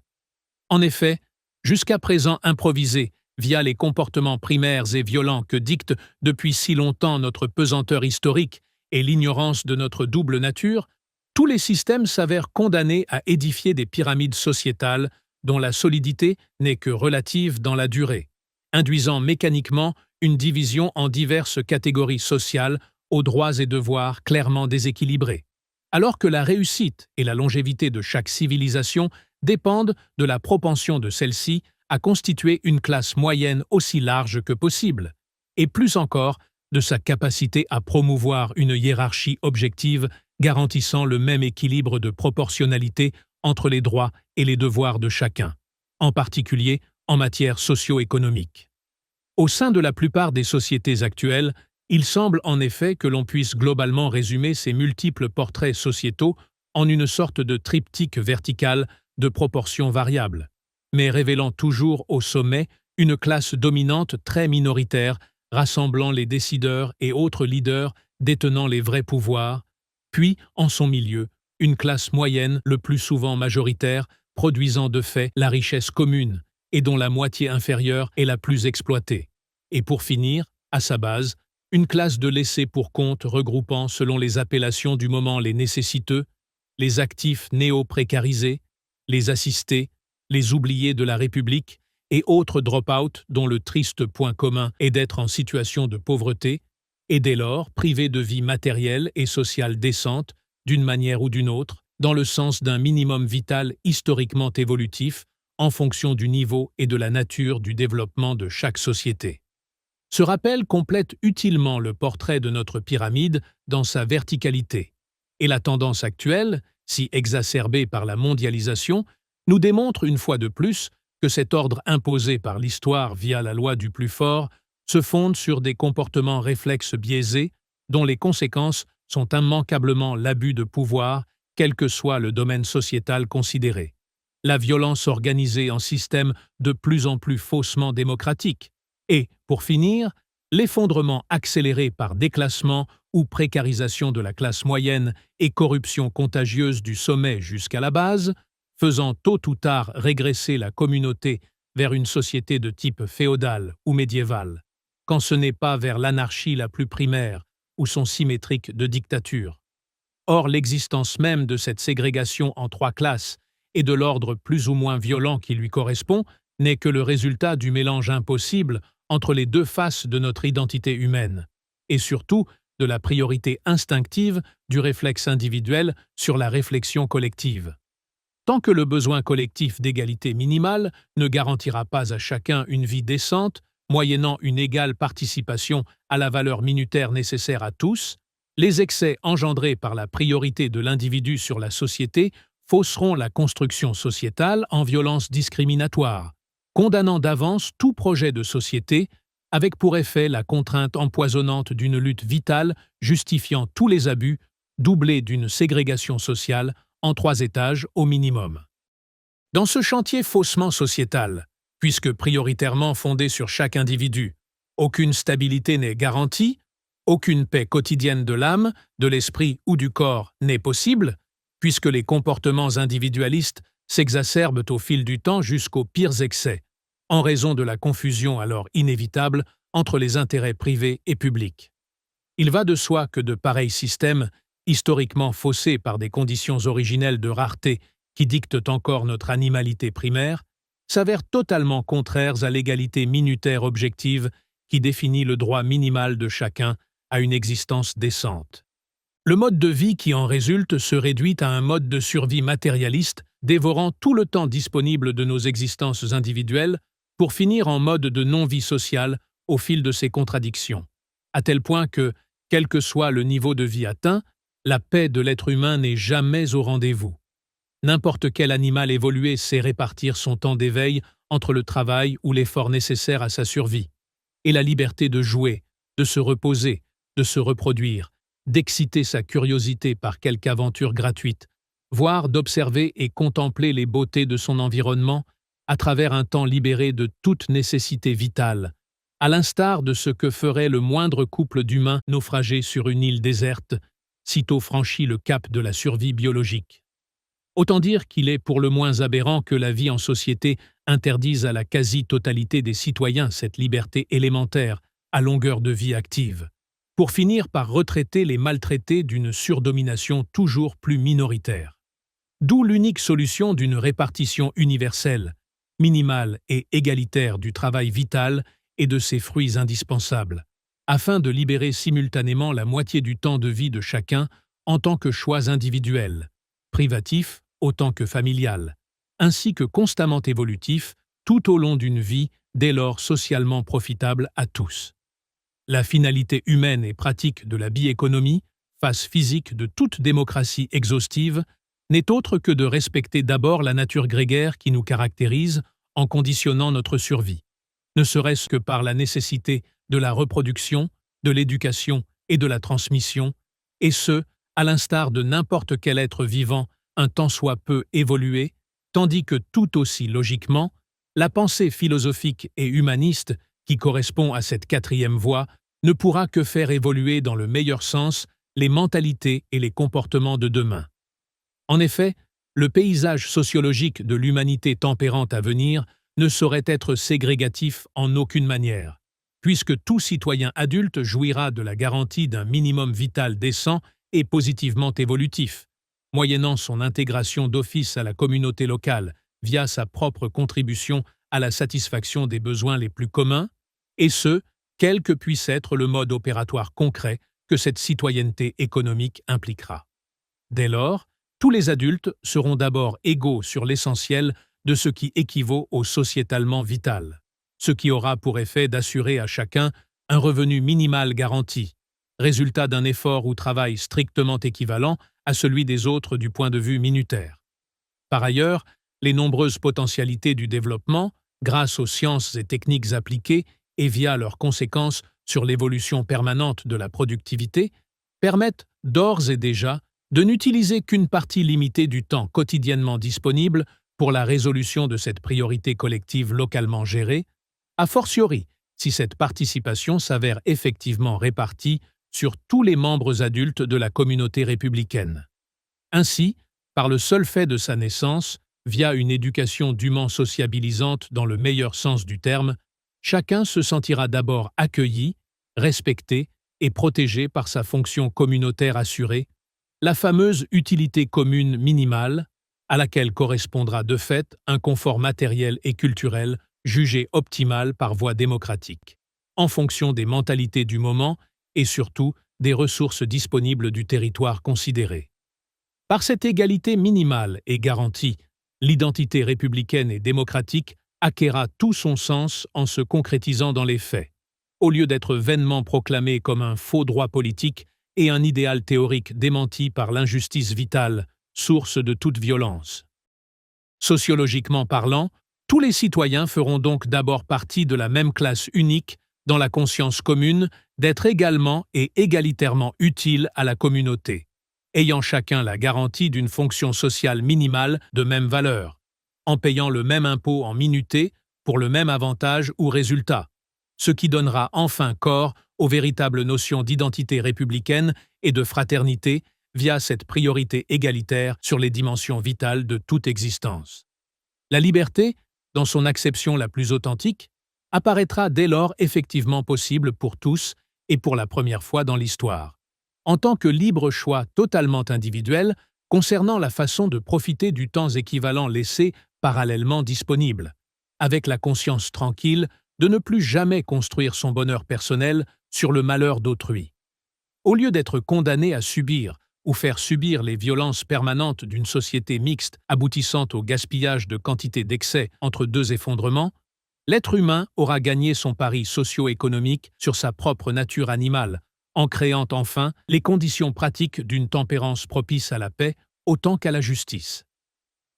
En effet, jusqu'à présent improvisés via les comportements primaires et violents que dictent depuis si longtemps notre pesanteur historique et l'ignorance de notre double nature, tous les systèmes s'avèrent condamnés à édifier des pyramides sociétales dont la solidité n'est que relative dans la durée, induisant mécaniquement une division en diverses catégories sociales aux droits et devoirs clairement déséquilibrés, alors que la réussite et la longévité de chaque civilisation dépendent de la propension de celle-ci à constituer une classe moyenne aussi large que possible, et plus encore de sa capacité à promouvoir une hiérarchie objective garantissant le même équilibre de proportionnalité entre les droits et les devoirs de chacun, en particulier en matière socio-économique. Au sein de la plupart des sociétés actuelles, il semble en effet que l'on puisse globalement résumer ces multiples portraits sociétaux en une sorte de triptyque vertical de proportions variables, mais révélant toujours au sommet une classe dominante très minoritaire rassemblant les décideurs et autres leaders détenant les vrais pouvoirs, puis, en son milieu, une classe moyenne le plus souvent majoritaire produisant de fait la richesse commune et dont la moitié inférieure est la plus exploitée. Et pour finir, à sa base, une classe de laissés pour compte regroupant selon les appellations du moment les nécessiteux, les actifs néo-précarisés, les assistés, les oubliés de la République et autres drop-out dont le triste point commun est d'être en situation de pauvreté et dès lors privés de vie matérielle et sociale décente d'une manière ou d'une autre, dans le sens d'un minimum vital historiquement évolutif en fonction du niveau et de la nature du développement de chaque société. Ce rappel complète utilement le portrait de notre pyramide dans sa verticalité, et la tendance actuelle, si exacerbée par la mondialisation, nous démontre une fois de plus que cet ordre imposé par l'histoire via la loi du plus fort se fonde sur des comportements réflexes biaisés dont les conséquences sont immanquablement l'abus de pouvoir, quel que soit le domaine sociétal considéré, la violence organisée en système de plus en plus faussement démocratique, et, pour finir, l'effondrement accéléré par déclassement ou précarisation de la classe moyenne et corruption contagieuse du sommet jusqu'à la base, faisant tôt ou tard régresser la communauté vers une société de type féodal ou médiéval, quand ce n'est pas vers l'anarchie la plus primaire ou son symétrique de dictature. Or, l'existence même de cette ségrégation en trois classes et de l'ordre plus ou moins violent qui lui correspond n'est que le résultat du mélange impossible entre les deux faces de notre identité humaine, et surtout de la priorité instinctive du réflexe individuel sur la réflexion collective. Tant que le besoin collectif d'égalité minimale ne garantira pas à chacun une vie décente, moyennant une égale participation à la valeur minutaire nécessaire à tous, les excès engendrés par la priorité de l'individu sur la société fausseront la construction sociétale en violence discriminatoire, condamnant d'avance tout projet de société, avec pour effet la contrainte empoisonnante d'une lutte vitale justifiant tous les abus, doublée d'une ségrégation sociale en 3 étages au minimum. Dans ce chantier faussement sociétal, puisque prioritairement fondé sur chaque individu, aucune stabilité n'est garantie, aucune paix quotidienne de l'âme, de l'esprit ou du corps n'est possible, puisque les comportements individualistes s'exacerbent au fil du temps jusqu'aux pires excès, en raison de la confusion alors inévitable entre les intérêts privés et publics. Il va de soi que de pareils systèmes, historiquement faussés par des conditions originelles de rareté qui dictent encore notre animalité primaire, s'avèrent totalement contraires à l'égalité minutaire objective qui définit le droit minimal de chacun à une existence décente. Le mode de vie qui en résulte se réduit à un mode de survie matérialiste dévorant tout le temps disponible de nos existences individuelles pour finir en mode de non-vie sociale au fil de ses contradictions, à tel point que, quel que soit le niveau de vie atteint, la paix de l'être humain n'est jamais au rendez-vous. N'importe quel animal évolué sait répartir son temps d'éveil entre le travail ou l'effort nécessaire à sa survie, et la liberté de jouer, de se reposer, de se reproduire, d'exciter sa curiosité par quelque aventure gratuite, voire d'observer et contempler les beautés de son environnement à travers un temps libéré de toute nécessité vitale, à l'instar de ce que ferait le moindre couple d'humains naufragés sur une île déserte, sitôt franchi le cap de la survie biologique. Autant dire qu'il est pour le moins aberrant que la vie en société interdise à la quasi-totalité des citoyens cette liberté élémentaire à longueur de vie active, pour finir par retraiter les maltraités d'une surdomination toujours plus minoritaire. D'où l'unique solution d'une répartition universelle, minimale et égalitaire du travail vital et de ses fruits indispensables, afin de libérer simultanément la moitié du temps de vie de chacun en tant que choix individuels, privatifs autant que familial, ainsi que constamment évolutif tout au long d'une vie dès lors socialement profitable à tous. La finalité humaine et pratique de la biéconomie, phase physique de toute démocratie exhaustive, n'est autre que de respecter d'abord la nature grégaire qui nous caractérise en conditionnant notre survie, ne serait-ce que par la nécessité de la reproduction, de l'éducation et de la transmission, et ce, à l'instar de n'importe quel être vivant un tant soit peu évolué, tandis que tout aussi logiquement, la pensée philosophique et humaniste qui correspond à cette quatrième voie ne pourra que faire évoluer dans le meilleur sens les mentalités et les comportements de demain. En effet, le paysage sociologique de l'humanité tempérante à venir ne saurait être ségrégatif en aucune manière, puisque tout citoyen adulte jouira de la garantie d'un minimum vital décent et positivement évolutif, moyennant son intégration d'office à la communauté locale via sa propre contribution à la satisfaction des besoins les plus communs, et ce, quel que puisse être le mode opératoire concret que cette citoyenneté économique impliquera. Dès lors, tous les adultes seront d'abord égaux sur l'essentiel de ce qui équivaut au sociétalement vital, ce qui aura pour effet d'assurer à chacun un revenu minimal garanti, résultat d'un effort ou travail strictement équivalent à celui des autres du point de vue minutaire. Par ailleurs, les nombreuses potentialités du développement, grâce aux sciences et techniques appliquées et via leurs conséquences sur l'évolution permanente de la productivité, permettent d'ores et déjà de n'utiliser qu'une partie limitée du temps quotidiennement disponible pour la résolution de cette priorité collective localement gérée, a fortiori si cette participation s'avère effectivement répartie sur tous les membres adultes de la communauté républicaine. Ainsi, par le seul fait de sa naissance, via une éducation dûment sociabilisante dans le meilleur sens du terme, chacun se sentira d'abord accueilli, respecté et protégé par sa fonction communautaire assurée, la fameuse utilité commune minimale, à laquelle correspondra de fait un confort matériel et culturel jugé optimal par voie démocratique, en fonction des mentalités du moment et surtout des ressources disponibles du territoire considéré. Par cette égalité minimale et garantie, l'identité républicaine et démocratique acquérera tout son sens en se concrétisant dans les faits, au lieu d'être vainement proclamée comme un faux droit politique et un idéal théorique démenti par l'injustice vitale, source de toute violence. Sociologiquement parlant, tous les citoyens feront donc d'abord partie de la même classe unique dans la conscience commune d'être également et égalitairement utiles à la communauté, ayant chacun la garantie d'une fonction sociale minimale de même valeur, en payant le même impôt en minuté pour le même avantage ou résultat, ce qui donnera enfin corps aux véritables notions d'identité républicaine et de fraternité via cette priorité égalitaire sur les dimensions vitales de toute existence. La liberté, dans son acception la plus authentique, apparaîtra dès lors effectivement possible pour tous et pour la première fois dans l'histoire, en tant que libre choix totalement individuel concernant la façon de profiter du temps équivalent laissé parallèlement disponible, avec la conscience tranquille de ne plus jamais construire son bonheur personnel sur le malheur d'autrui. Au lieu d'être condamné à subir ou faire subir les violences permanentes d'une société mixte aboutissant au gaspillage de quantité d'excès entre deux effondrements, l'être humain aura gagné son pari socio-économique sur sa propre nature animale, en créant enfin les conditions pratiques d'une tempérance propice à la paix autant qu'à la justice.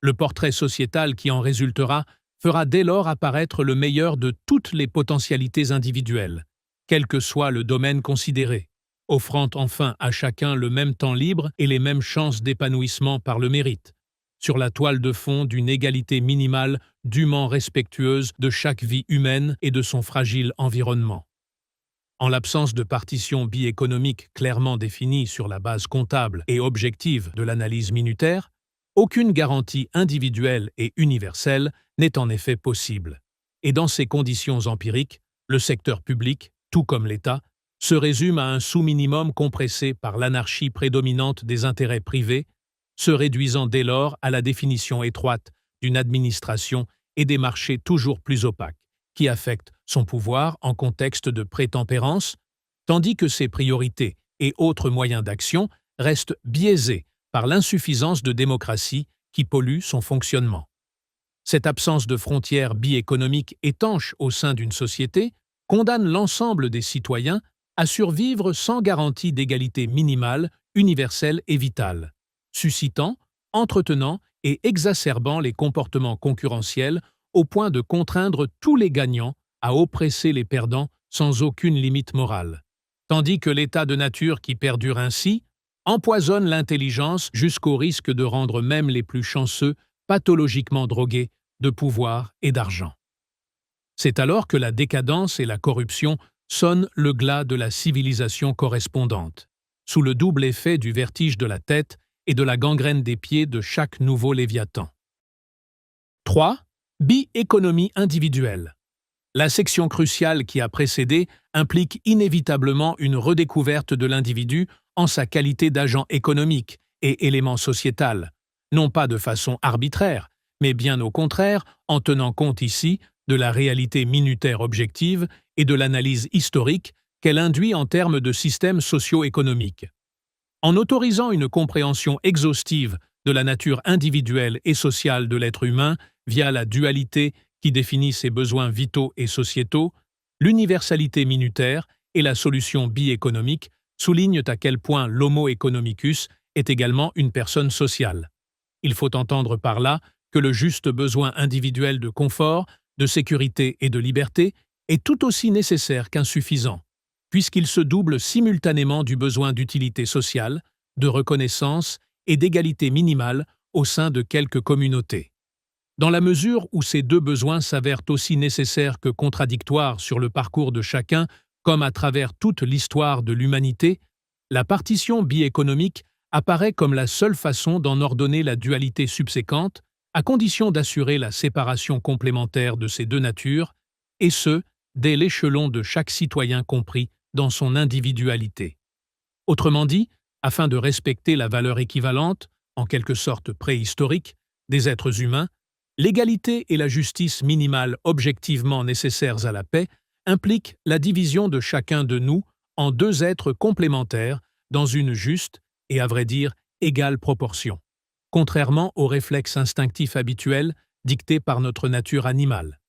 Le portrait sociétal qui en résultera fera dès lors apparaître le meilleur de toutes les potentialités individuelles, quel que soit le domaine considéré, offrant enfin à chacun le même temps libre et les mêmes chances d'épanouissement par le mérite, sur la toile de fond d'une égalité minimale dûment respectueuse de chaque vie humaine et de son fragile environnement. En l'absence de partition biéconomique clairement définie sur la base comptable et objective de l'analyse minutaire, aucune garantie individuelle et universelle n'est en effet possible. Et dans ces conditions empiriques, le secteur public, tout comme l'État, se résume à un sous-minimum compressé par l'anarchie prédominante des intérêts privés, se réduisant dès lors à la définition étroite d'une administration et des marchés toujours plus opaques, qui affectent son pouvoir en contexte de prétempérance, tandis que ses priorités et autres moyens d'action restent biaisés par l'insuffisance de démocratie qui pollue son fonctionnement. Cette absence de frontières biéconomiques étanches au sein d'une société condamne l'ensemble des citoyens à survivre sans garantie d'égalité minimale, universelle et vitale, suscitant, entretenant et exacerbant les comportements concurrentiels au point de contraindre tous les gagnants à oppresser les perdants sans aucune limite morale, tandis que l'état de nature qui perdure ainsi empoisonne l'intelligence jusqu'au risque de rendre même les plus chanceux pathologiquement drogués de pouvoir et d'argent. C'est alors que la décadence et la corruption sonnent le glas de la civilisation correspondante, sous le double effet du vertige de la tête et de la gangrène des pieds de chaque nouveau Léviathan. 3. Bi-économie individuelle. La section cruciale qui a précédé implique inévitablement une redécouverte de l'individu en sa qualité d'agent économique et élément sociétal, non pas de façon arbitraire, mais bien au contraire en tenant compte ici de la réalité minutaire objective et de l'analyse historique qu'elle induit en termes de système socio-économique. En autorisant une compréhension exhaustive de la nature individuelle et sociale de l'être humain via la dualité qui définit ses besoins vitaux et sociétaux, l'universalité minutaire et la solution biéconomique soulignent à quel point l'homo economicus est également une personne sociale. Il faut entendre par là que le juste besoin individuel de confort, de sécurité et de liberté est tout aussi nécessaire qu'insuffisant, puisqu'il se double simultanément du besoin d'utilité sociale, de reconnaissance et d'égalité minimale au sein de quelques communautés. Dans la mesure où ces deux besoins s'avèrent aussi nécessaires que contradictoires sur le parcours de chacun, comme à travers toute l'histoire de l'humanité, la partition biéconomique apparaît comme la seule façon d'en ordonner la dualité subséquente, à condition d'assurer la séparation complémentaire de ces deux natures, et ce, dès l'échelon de chaque citoyen compris dans son individualité. Autrement dit, afin de respecter la valeur équivalente, en quelque sorte préhistorique, des êtres humains, l'égalité et la justice minimale objectivement nécessaires à la paix impliquent la division de chacun de nous en deux êtres complémentaires dans une juste et, à vrai dire, égale proportion, contrairement aux réflexes instinctifs habituels dictés par notre nature animale.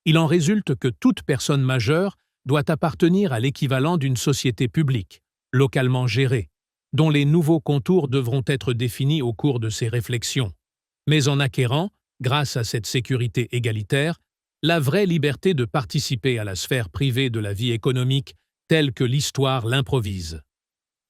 Il en résulte que toute personne majeure doit appartenir à l'équivalent d'une société publique, localement gérée, dont les nouveaux contours devront être définis au cours de ces réflexions, mais en acquérant, grâce à cette sécurité égalitaire, la vraie liberté de participer à la sphère privée de la vie économique telle que l'histoire l'improvise.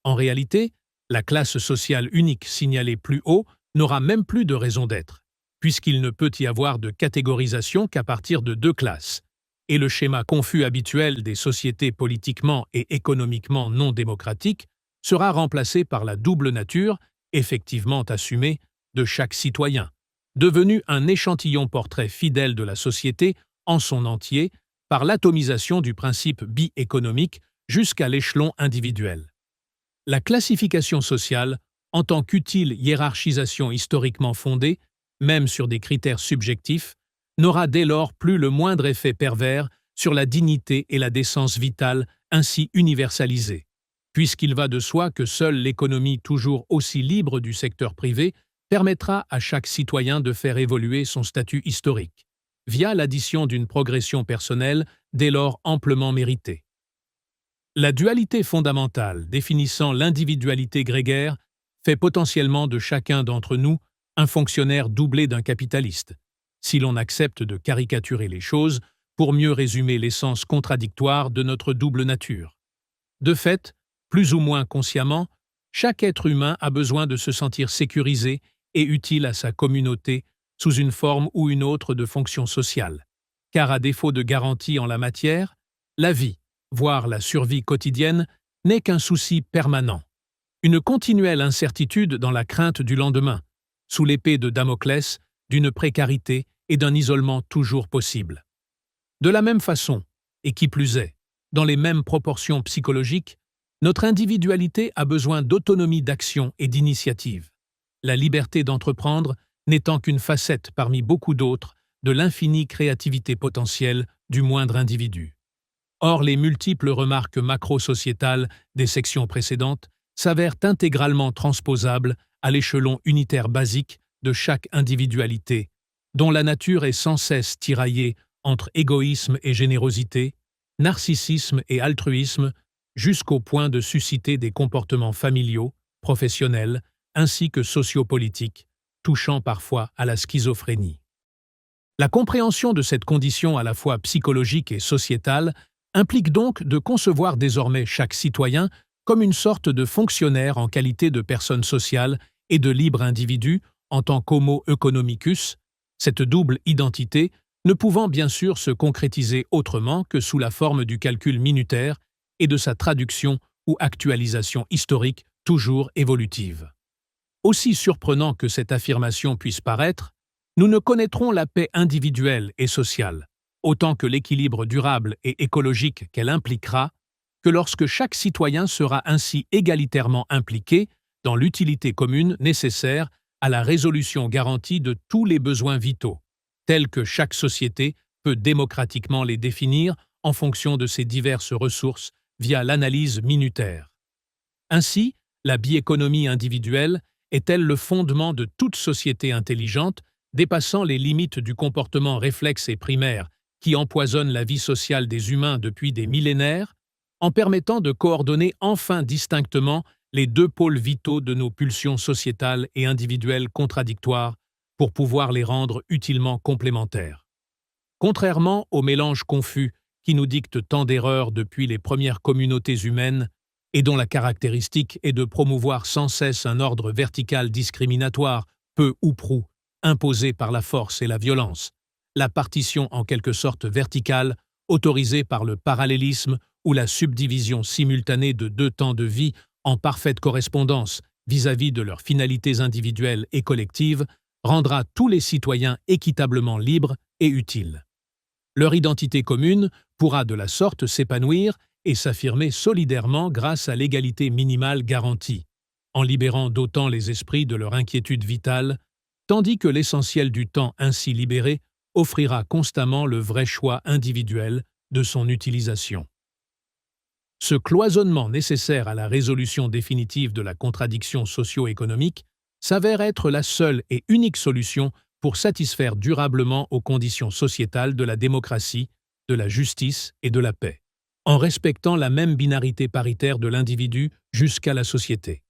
En réalité, la classe sociale unique signalée plus haut n'aura même plus de raison d'être, puisqu'il ne peut y avoir de catégorisation qu'à partir de deux classes, et le schéma confus habituel des sociétés politiquement et économiquement non démocratiques sera remplacé par la double nature, effectivement assumée, de chaque citoyen, devenu un échantillon portrait fidèle de la société en son entier par l'atomisation du principe bi-économique jusqu'à l'échelon individuel. La classification sociale, en tant qu'utile hiérarchisation historiquement fondée, même sur des critères subjectifs, n'aura dès lors plus le moindre effet pervers sur la dignité et la décence vitale ainsi universalisées, puisqu'il va de soi que seule l'économie toujours aussi libre du secteur privé permettra à chaque citoyen de faire évoluer son statut historique, via l'addition d'une progression personnelle dès lors amplement méritée. La dualité fondamentale définissant l'individualité grégaire fait potentiellement de chacun d'entre nous un fonctionnaire doublé d'un capitaliste, si l'on accepte de caricaturer les choses pour mieux résumer l'essence contradictoire de notre double nature. De fait, plus ou moins consciemment, chaque être humain a besoin de se sentir sécurisé et utile à sa communauté sous une forme ou une autre de fonction sociale. Car à défaut de garantie en la matière, la vie, voire la survie quotidienne, n'est qu'un souci permanent. Une continuelle incertitude dans la crainte du lendemain, sous l'épée de Damoclès, d'une précarité et d'un isolement toujours possible. De la même façon, et qui plus est, dans les mêmes proportions psychologiques, notre individualité a besoin d'autonomie d'action et d'initiative, la liberté d'entreprendre n'étant qu'une facette parmi beaucoup d'autres de l'infinie créativité potentielle du moindre individu. Or, les multiples remarques macro-sociétales des sections précédentes s'avèrent intégralement transposables à l'échelon unitaire basique de chaque individualité, dont la nature est sans cesse tiraillée entre égoïsme et générosité, narcissisme et altruisme, jusqu'au point de susciter des comportements familiaux, professionnels, ainsi que sociopolitiques, touchant parfois à la schizophrénie. La compréhension de cette condition à la fois psychologique et sociétale implique donc de concevoir désormais chaque citoyen comme une sorte de fonctionnaire en qualité de personne sociale et de libre individu en tant qu'homo economicus, cette double identité ne pouvant bien sûr se concrétiser autrement que sous la forme du calcul minutaire et de sa traduction ou actualisation historique toujours évolutive. Aussi surprenant que cette affirmation puisse paraître, nous ne connaîtrons la paix individuelle et sociale, autant que l'équilibre durable et écologique qu'elle impliquera, que lorsque chaque citoyen sera ainsi égalitairement impliqué dans l'utilité commune nécessaire à la résolution garantie de tous les besoins vitaux, tels que chaque société peut démocratiquement les définir en fonction de ses diverses ressources via l'analyse minutaire. Ainsi, la biéconomie individuelle est-elle le fondement de toute société intelligente, dépassant les limites du comportement réflexe et primaire qui empoisonne la vie sociale des humains depuis des millénaires, en permettant de coordonner enfin distinctement les deux pôles vitaux de nos pulsions sociétales et individuelles contradictoires pour pouvoir les rendre utilement complémentaires. Contrairement au mélange confus qui nous dicte tant d'erreurs depuis les premières communautés humaines et dont la caractéristique est de promouvoir sans cesse un ordre vertical discriminatoire, peu ou prou, imposé par la force et la violence, la partition en quelque sorte verticale, autorisée par le parallélisme ou la subdivision simultanée de deux temps de vie en parfaite correspondance vis-à-vis de leurs finalités individuelles et collectives, rendra tous les citoyens équitablement libres et utiles. Leur identité commune pourra de la sorte s'épanouir et s'affirmer solidairement grâce à l'égalité minimale garantie, en libérant d'autant les esprits de leur inquiétude vitale, tandis que l'essentiel du temps ainsi libéré offrira constamment le vrai choix individuel de son utilisation. Ce cloisonnement nécessaire à la résolution définitive de la contradiction socio-économique s'avère être la seule et unique solution pour satisfaire durablement aux conditions sociétales de la démocratie, de la justice et de la paix, en respectant la même binarité paritaire de l'individu jusqu'à la société.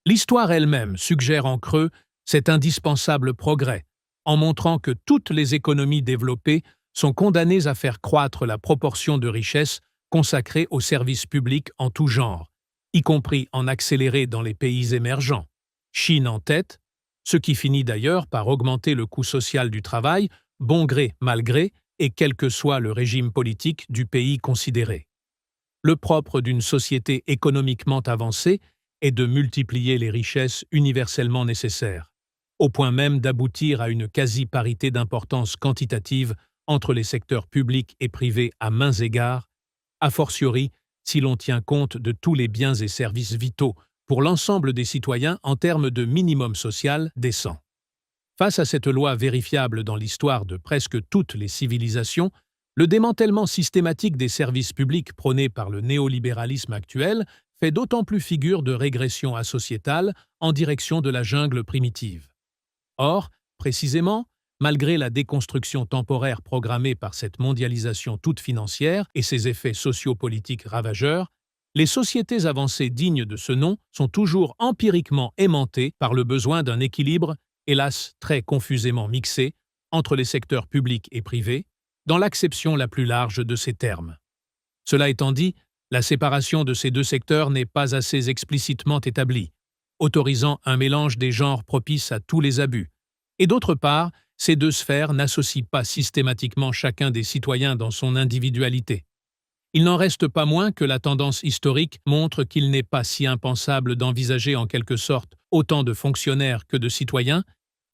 L'histoire elle-même suggère en creux cet indispensable progrès, en montrant que toutes les économies développées sont condamnées à faire croître la proportion de richesse consacrée aux services publics en tout genre, y compris en accéléré dans les pays émergents, Chine en tête, ce qui finit d'ailleurs par augmenter le coût social du travail, bon gré mal gré, et quel que soit le régime politique du pays considéré. Le propre d'une société économiquement avancée est de multiplier les richesses universellement nécessaires, au point même d'aboutir à une quasi-parité d'importance quantitative entre les secteurs publics et privés à mains égards, a fortiori si l'on tient compte de tous les biens et services vitaux pour l'ensemble des citoyens en termes de minimum social décent. Face à cette loi vérifiable dans l'histoire de presque toutes les civilisations, le démantèlement systématique des services publics prôné par le néolibéralisme actuel fait d'autant plus figure de régression asociétale en direction de la jungle primitive. Or, précisément, malgré la déconstruction temporaire programmée par cette mondialisation toute financière et ses effets sociopolitiques ravageurs, les sociétés avancées dignes de ce nom sont toujours empiriquement aimantées par le besoin d'un équilibre hélas très confusément mixée, entre les secteurs publics et privés, dans l'acception la plus large de ces termes. Cela étant dit, la séparation de ces deux secteurs n'est pas assez explicitement établie, autorisant un mélange des genres propice à tous les abus, et d'autre part, ces deux sphères n'associent pas systématiquement chacun des citoyens dans son individualité. Il n'en reste pas moins que la tendance historique montre qu'il n'est pas si impensable d'envisager en quelque sorte autant de fonctionnaires que de citoyens,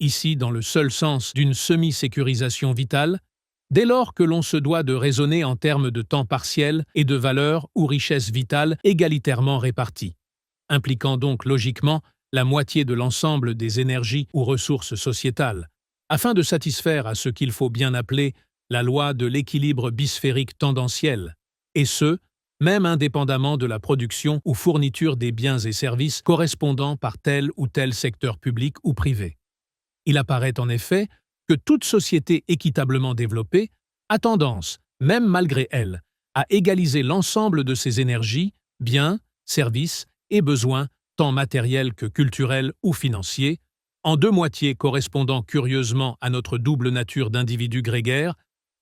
ici dans le seul sens d'une semi-sécurisation vitale, dès lors que l'on se doit de raisonner en termes de temps partiel et de valeurs ou richesses vitales égalitairement réparties, impliquant donc logiquement la moitié de l'ensemble des énergies ou ressources sociétales, afin de satisfaire à ce qu'il faut bien appeler la loi de l'équilibre bisphérique tendanciel, et ce, même indépendamment de la production ou fourniture des biens et services correspondant par tel ou tel secteur public ou privé. Il apparaît en effet que toute société équitablement développée a tendance, même malgré elle, à égaliser l'ensemble de ses énergies, biens, services et besoins, tant matériels que culturels ou financiers, en deux moitiés correspondant curieusement à notre double nature d'individus grégaires,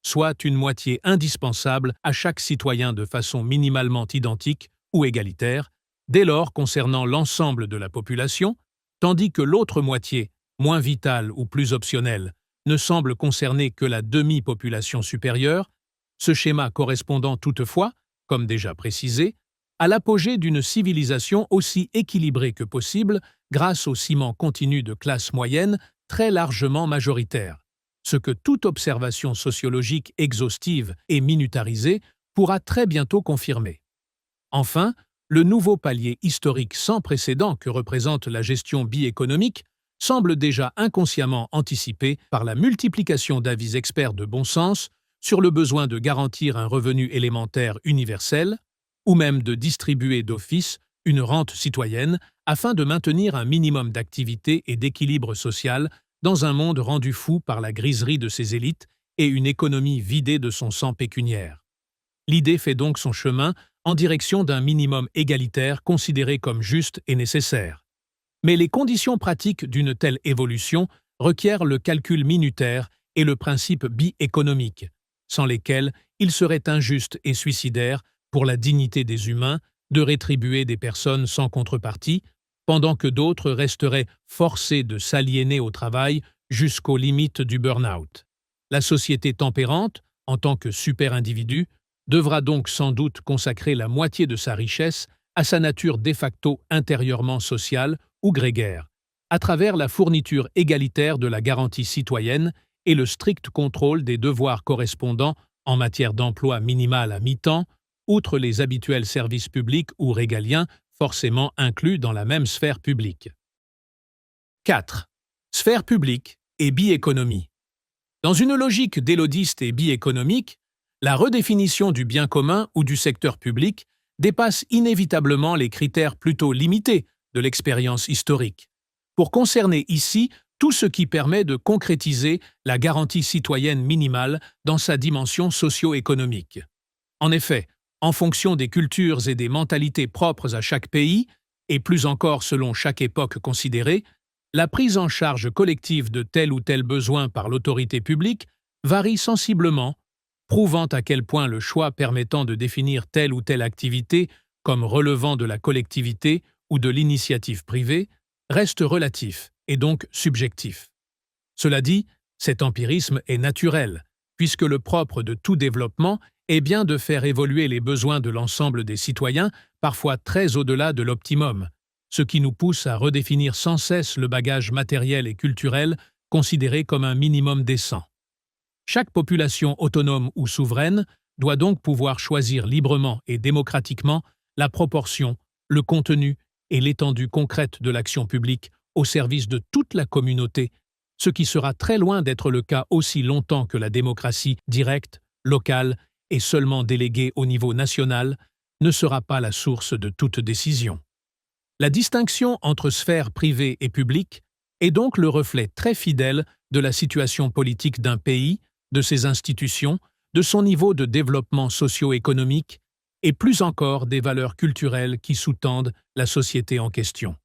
soit une moitié indispensable à chaque citoyen de façon minimalement identique ou égalitaire, dès lors concernant l'ensemble de la population, tandis que l'autre moitié, moins vitale ou plus optionnelle, ne semble concerner que la demi-population supérieure, ce schéma correspondant toutefois, comme déjà précisé, à l'apogée d'une civilisation aussi équilibrée que possible grâce au ciment continu de classes moyennes très largement majoritaires, ce que toute observation sociologique exhaustive et minutarisée pourra très bientôt confirmer. Enfin, le nouveau palier historique sans précédent que représente la gestion bi-économique semble déjà inconsciemment anticipé par la multiplication d'avis experts de bon sens sur le besoin de garantir un revenu élémentaire universel, ou même de distribuer d'office une rente citoyenne afin de maintenir un minimum d'activité et d'équilibre social dans un monde rendu fou par la griserie de ses élites et une économie vidée de son sang pécuniaire. L'idée fait donc son chemin en direction d'un minimum égalitaire considéré comme juste et nécessaire. Mais les conditions pratiques d'une telle évolution requièrent le calcul minutaire et le principe bi-économique, sans lesquels il serait injuste et suicidaire pour la dignité des humains de rétribuer des personnes sans contrepartie, pendant que d'autres resteraient forcés de s'aliéner au travail jusqu'aux limites du burn-out. La société tempérante, en tant que super-individu, devra donc sans doute consacrer la moitié de sa richesse à sa nature de facto intérieurement sociale ou grégaire, à travers la fourniture égalitaire de la garantie citoyenne et le strict contrôle des devoirs correspondants en matière d'emploi minimal à mi-temps, outre les habituels services publics ou régaliens forcément inclus dans la même sphère publique. 4. Sphère publique et bi-économie. Dans une logique délodiste et bi-économique, la redéfinition du bien commun ou du secteur public dépasse inévitablement les critères plutôt limités de l'expérience historique, pour concerner ici tout ce qui permet de concrétiser la garantie citoyenne minimale dans sa dimension socio-économique. En effet, en fonction des cultures et des mentalités propres à chaque pays, et plus encore selon chaque époque considérée, la prise en charge collective de tel ou tel besoin par l'autorité publique varie sensiblement, prouvant à quel point le choix permettant de définir telle ou telle activité comme relevant de la collectivité ou de l'initiative privée reste relatif et donc subjectif. Cela dit, cet empirisme est naturel, puisque le propre de tout développement est bien de faire évoluer les besoins de l'ensemble des citoyens, parfois très au-delà de l'optimum, ce qui nous pousse à redéfinir sans cesse le bagage matériel et culturel considéré comme un minimum décent. Chaque population autonome ou souveraine doit donc pouvoir choisir librement et démocratiquement la proportion, le contenu et l'étendue concrète de l'action publique au service de toute la communauté, ce qui sera très loin d'être le cas aussi longtemps que la démocratie directe, locale et seulement déléguée au niveau national ne sera pas la source de toute décision. La distinction entre sphère privée et publique est donc le reflet très fidèle de la situation politique d'un pays, de ses institutions, de son niveau de développement socio-économique et plus encore des valeurs culturelles qui sous-tendent la société en question.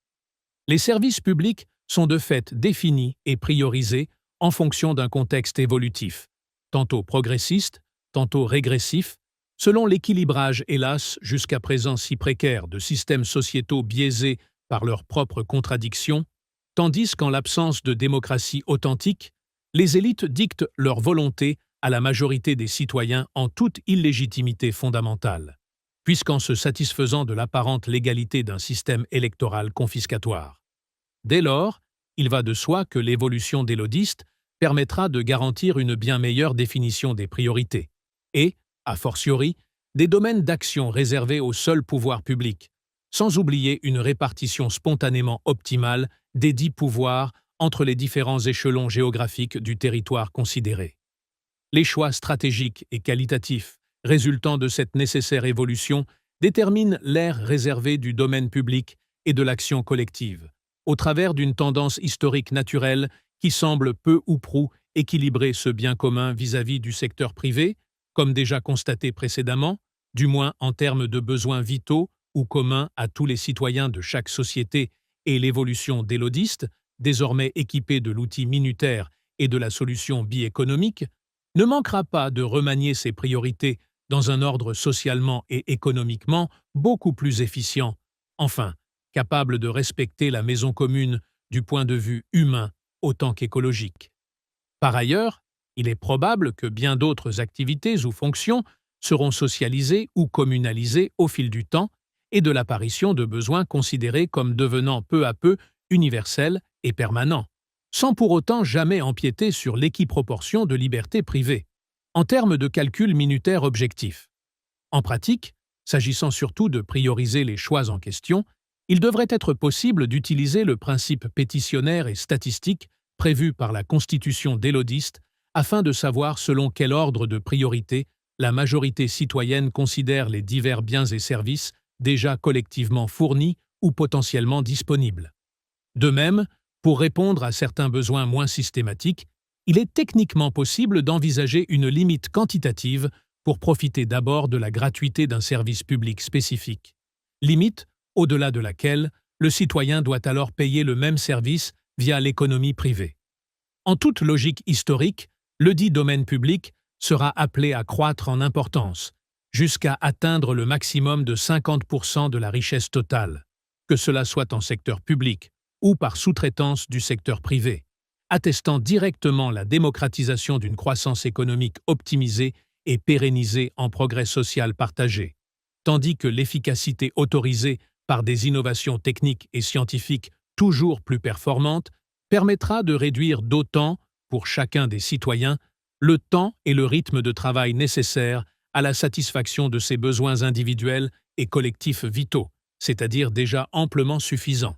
Les services publics sont de fait définis et priorisés en fonction d'un contexte évolutif, tantôt progressiste, tantôt régressif, selon l'équilibrage, hélas, jusqu'à présent si précaire, de systèmes sociétaux biaisés par leurs propres contradictions, tandis qu'en l'absence de démocratie authentique, les élites dictent leur volonté à la majorité des citoyens en toute illégitimité fondamentale, puisqu'en se satisfaisant de l'apparente légalité d'un système électoral confiscatoire. Dès lors, il va de soi que l'évolution des lodistes permettra de garantir une bien meilleure définition des priorités et, a fortiori, des domaines d'action réservés au seul pouvoir public, sans oublier une répartition spontanément optimale des dits pouvoirs entre les différents échelons géographiques du territoire considéré. Les choix stratégiques et qualitatifs résultant de cette nécessaire évolution déterminent l'ère réservée du domaine public et de l'action collective, au travers d'une tendance historique naturelle qui semble peu ou prou équilibrer ce bien commun vis-à-vis du secteur privé, comme déjà constaté précédemment, du moins en termes de besoins vitaux ou communs à tous les citoyens de chaque société, et l'évolution des lodistes, désormais équipés de l'outil minutaire et de la solution bi-économique, ne manquera pas de remanier ses priorités dans un ordre socialement et économiquement beaucoup plus efficient, enfin, capable de respecter la maison commune du point de vue humain autant qu'écologique. Par ailleurs, il est probable que bien d'autres activités ou fonctions seront socialisées ou communalisées au fil du temps et de l'apparition de besoins considérés comme devenant peu à peu universels et permanents, sans pour autant jamais empiéter sur l'équiproportion de liberté privée, en termes de calcul minutaire objectif. En pratique, s'agissant surtout de prioriser les choix en question, il devrait être possible d'utiliser le principe pétitionnaire et statistique prévu par la Constitution des lodistes afin de savoir selon quel ordre de priorité la majorité citoyenne considère les divers biens et services déjà collectivement fournis ou potentiellement disponibles. De même, pour répondre à certains besoins moins systématiques, il est techniquement possible d'envisager une limite quantitative pour profiter d'abord de la gratuité d'un service public spécifique, limite au-delà de laquelle le citoyen doit alors payer le même service via l'économie privée. En toute logique historique, le dit domaine public sera appelé à croître en importance, jusqu'à atteindre le maximum de 50% de la richesse totale, que cela soit en secteur public ou par sous-traitance du secteur privé, attestant directement la démocratisation d'une croissance économique optimisée et pérennisée en progrès social partagé, tandis que l'efficacité autorisée par des innovations techniques et scientifiques toujours plus performantes permettra de réduire d'autant, pour chacun des citoyens, le temps et le rythme de travail nécessaires à la satisfaction de ses besoins individuels et collectifs vitaux, c'est-à-dire déjà amplement suffisants.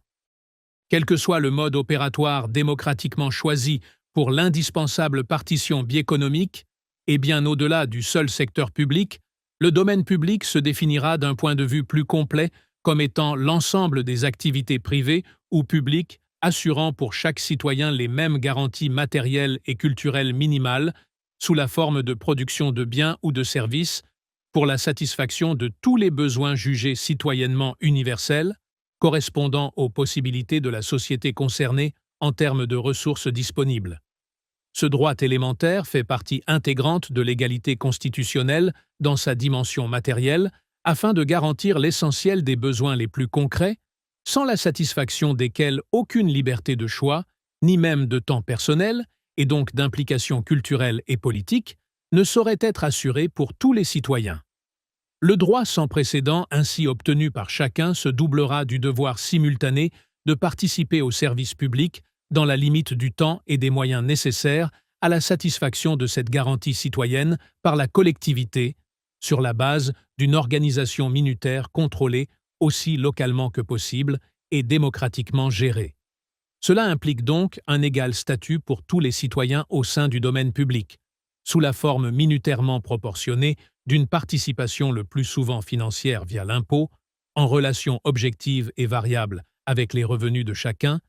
Quel que soit le mode opératoire démocratiquement choisi pour l'indispensable partition biéconomique, et bien au-delà du seul secteur public, le domaine public se définira d'un point de vue plus complet comme étant l'ensemble des activités privées ou publiques assurant pour chaque citoyen les mêmes garanties matérielles et culturelles minimales sous la forme de production de biens ou de services pour la satisfaction de tous les besoins jugés citoyennement universels, correspondant aux possibilités de la société concernée en termes de ressources disponibles. Ce droit élémentaire fait partie intégrante de l'égalité constitutionnelle dans sa dimension matérielle afin de garantir l'essentiel des besoins les plus concrets, sans la satisfaction desquels aucune liberté de choix, ni même de temps personnel, et donc d'implication culturelle et politique, ne saurait être assurée pour tous les citoyens. Le droit sans précédent ainsi obtenu par chacun se doublera du devoir simultané de participer au service public dans la limite du temps et des moyens nécessaires à la satisfaction de cette garantie citoyenne par la collectivité, sur la base d'une organisation minutaire contrôlée aussi localement que possible et démocratiquement gérée. Cela implique donc un égal statut pour tous les citoyens au sein du domaine public, sous la forme minutairement proportionnée d'une participation le plus souvent financière via l'impôt, en relation objective et variable avec les revenus de chacun,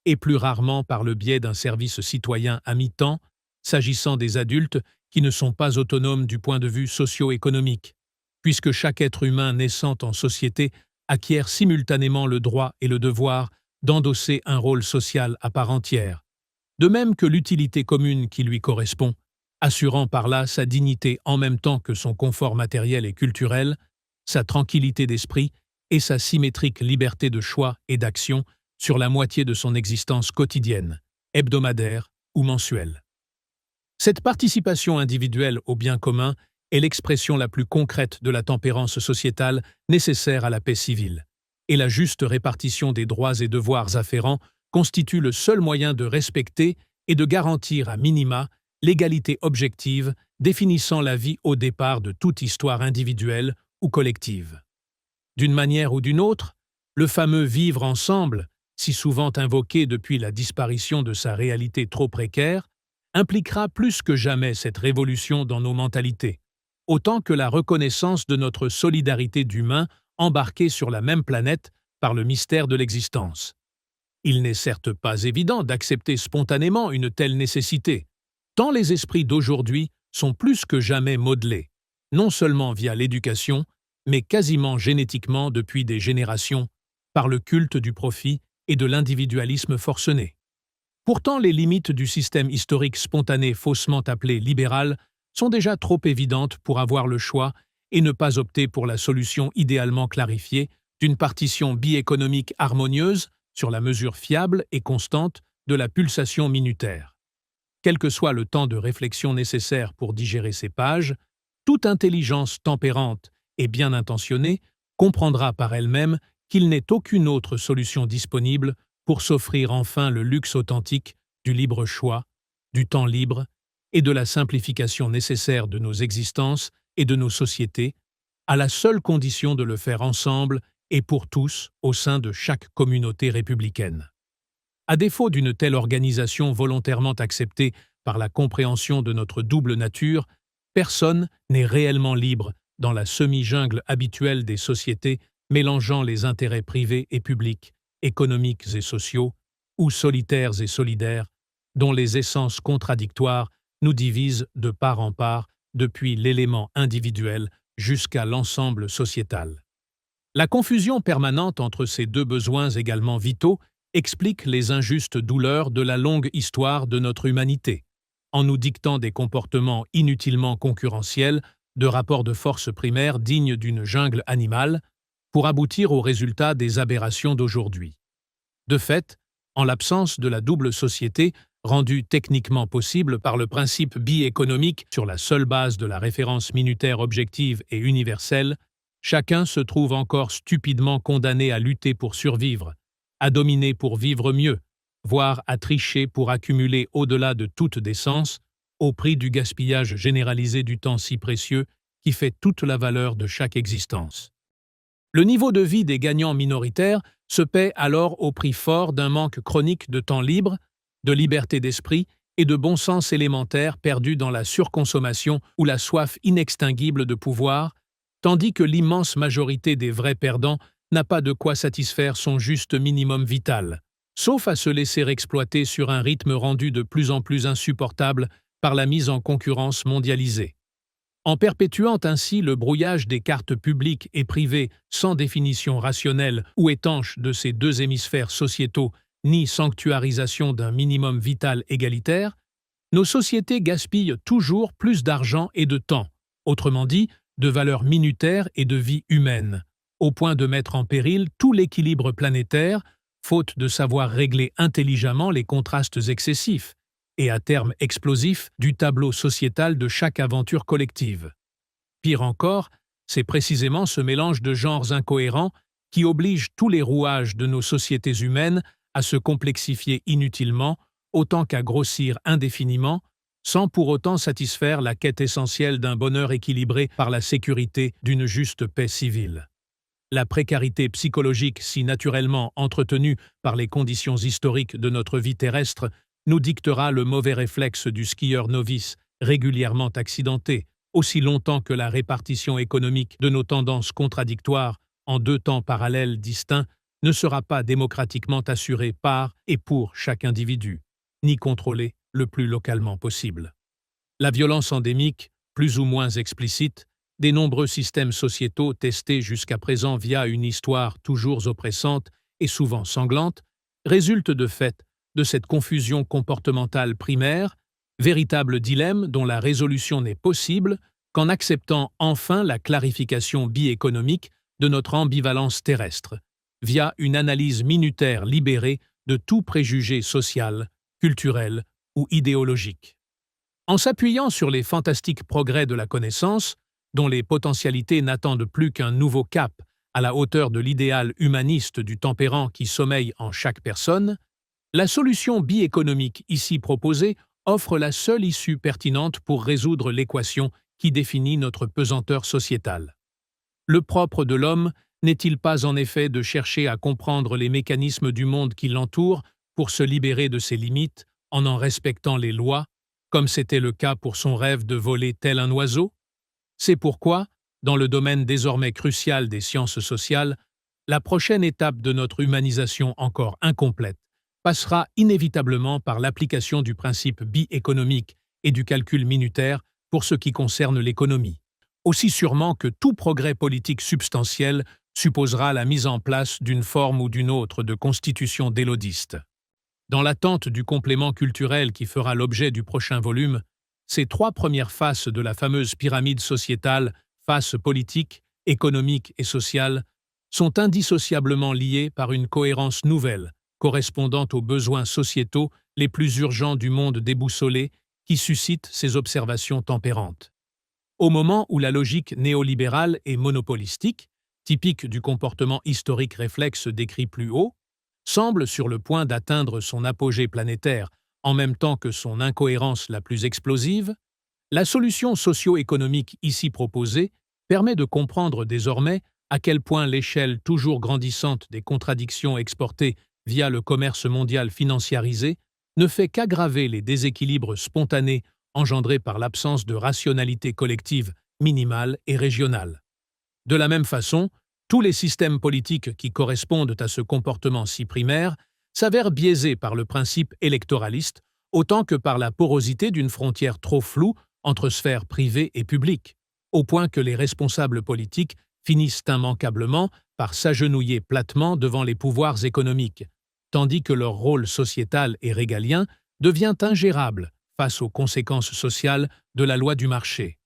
et plus rarement par le biais d'un service citoyen à mi-temps, s'agissant des adultes qui ne sont pas autonomes du point de vue socio-économique, puisque chaque être humain naissant en société acquiert simultanément le droit et le devoir d'endosser un rôle social à part entière, de même que l'utilité commune qui lui correspond, assurant par là sa dignité en même temps que son confort matériel et culturel, sa tranquillité d'esprit et sa symétrique liberté de choix et d'action sur la moitié de son existence quotidienne, hebdomadaire ou mensuelle. Cette participation individuelle au bien commun est l'expression la plus concrète de la tempérance sociétale nécessaire à la paix civile, et la juste répartition des droits et devoirs afférents constitue le seul moyen de respecter et de garantir à minima l'égalité objective définissant la vie au départ de toute histoire individuelle ou collective. D'une manière ou d'une autre, le fameux vivre ensemble, si souvent invoqué depuis la disparition de sa réalité trop précaire, impliquera plus que jamais cette révolution dans nos mentalités, autant que la reconnaissance de notre solidarité d'humains embarqués sur la même planète par le mystère de l'existence. Il n'est certes pas évident d'accepter spontanément une telle nécessité, tant les esprits d'aujourd'hui sont plus que jamais modelés, non seulement via l'éducation, mais quasiment génétiquement depuis des générations, par le culte du profit et de l'individualisme forcené. Pourtant, les limites du système historique spontané faussement appelé libéral sont déjà trop évidentes pour avoir le choix et ne pas opter pour la solution idéalement clarifiée d'une partition biéconomique harmonieuse sur la mesure fiable et constante de la pulsation minutaire. Quel que soit le temps de réflexion nécessaire pour digérer ces pages, toute intelligence tempérante et bien intentionnée comprendra par elle-même qu'il n'est aucune autre solution disponible pour s'offrir enfin le luxe authentique du libre choix, du temps libre et de la simplification nécessaire de nos existences et de nos sociétés, à la seule condition de le faire ensemble et pour tous au sein de chaque communauté républicaine. À défaut d'une telle organisation volontairement acceptée par la compréhension de notre double nature, personne n'est réellement libre dans la semi-jungle habituelle des sociétés mélangeant les intérêts privés et publics, économiques et sociaux, ou solitaires et solidaires, dont les essences contradictoires nous divisent de part en part depuis l'élément individuel jusqu'à l'ensemble sociétal. La confusion permanente entre ces deux besoins également vitaux explique les injustes douleurs de la longue histoire de notre humanité, en nous dictant des comportements inutilement concurrentiels, de rapports de force primaires dignes d'une jungle animale, pour aboutir au résultat des aberrations d'aujourd'hui. De fait, en l'absence de la double société, rendue techniquement possible par le principe biéconomique sur la seule base de la référence minutaire objective et universelle, chacun se trouve encore stupidement condamné à lutter pour survivre, à dominer pour vivre mieux, voire à tricher pour accumuler au-delà de toute décence, au prix du gaspillage généralisé du temps si précieux qui fait toute la valeur de chaque existence. Le niveau de vie des gagnants minoritaires se paie alors au prix fort d'un manque chronique de temps libre, de liberté d'esprit et de bon sens élémentaire perdu dans la surconsommation ou la soif inextinguible de pouvoir, tandis que l'immense majorité des vrais perdants n'a pas de quoi satisfaire son juste minimum vital, sauf à se laisser exploiter sur un rythme rendu de plus en plus insupportable par la mise en concurrence mondialisée. En perpétuant ainsi le brouillage des cartes publiques et privées sans définition rationnelle ou étanche de ces deux hémisphères sociétaux ni sanctuarisation d'un minimum vital égalitaire, nos sociétés gaspillent toujours plus d'argent et de temps, autrement dit, de valeurs minutaires et de vie humaine, au point de mettre en péril tout l'équilibre planétaire, faute de savoir régler intelligemment les contrastes excessifs et à terme explosifs du tableau sociétal de chaque aventure collective. Pire encore, c'est précisément ce mélange de genres incohérents qui oblige tous les rouages de nos sociétés humaines à se complexifier inutilement autant qu'à grossir indéfiniment, sans pour autant satisfaire la quête essentielle d'un bonheur équilibré par la sécurité d'une juste paix civile. La précarité psychologique si naturellement entretenue par les conditions historiques de notre vie terrestre nous dictera le mauvais réflexe du skieur novice régulièrement accidenté, aussi longtemps que la répartition économique de nos tendances contradictoires en deux temps parallèles distincts ne sera pas démocratiquement assurée par et pour chaque individu, ni contrôlée le plus localement possible. La violence endémique, plus ou moins explicite, des nombreux systèmes sociétaux testés jusqu'à présent via une histoire toujours oppressante et souvent sanglante, résulte de fait de cette confusion comportementale primaire, véritable dilemme dont la résolution n'est possible qu'en acceptant enfin la clarification biéconomique de notre ambivalence terrestre, via une analyse minutaire libérée de tout préjugé social, culturel ou idéologique. En s'appuyant sur les fantastiques progrès de la connaissance, dont les potentialités n'attendent plus qu'un nouveau cap à la hauteur de l'idéal humaniste du tempérant qui sommeille en chaque personne, la solution biéconomique ici proposée offre la seule issue pertinente pour résoudre l'équation qui définit notre pesanteur sociétale. Le propre de l'homme n'est-il pas en effet de chercher à comprendre les mécanismes du monde qui l'entoure pour se libérer de ses limites en respectant les lois, comme c'était le cas pour son rêve de voler tel un oiseau? C'est pourquoi, dans le domaine désormais crucial des sciences sociales, la prochaine étape de notre humanisation encore incomplète passera inévitablement par l'application du principe biéconomique et du calcul minutaire pour ce qui concerne l'économie, aussi sûrement que tout progrès politique substantiel supposera la mise en place d'une forme ou d'une autre de constitution délodiste. Dans l'attente du complément culturel qui fera l'objet du prochain volume, ces trois premières faces de la fameuse pyramide sociétale, face politique, économique et sociale, sont indissociablement liées par une cohérence nouvelle, correspondant aux besoins sociétaux les plus urgents du monde déboussolé qui suscite ces observations tempérantes. Au moment où la logique néolibérale et monopolistique, typique du comportement historique réflexe décrit plus haut, semble sur le point d'atteindre son apogée planétaire en même temps que son incohérence la plus explosive, la solution socio-économique ici proposée permet de comprendre désormais à quel point l'échelle toujours grandissante des contradictions exportées via le commerce mondial financiarisé ne fait qu'aggraver les déséquilibres spontanés engendrés par l'absence de rationalité collective minimale et régionale. De la même façon, tous les systèmes politiques qui correspondent à ce comportement si primaire s'avèrent biaisés par le principe électoraliste autant que par la porosité d'une frontière trop floue entre sphères privée et publique, au point que les responsables politiques finissent immanquablement par s'agenouiller platement devant les pouvoirs économiques, tandis que leur rôle sociétal et régalien devient ingérable face aux conséquences sociales de la loi du marché.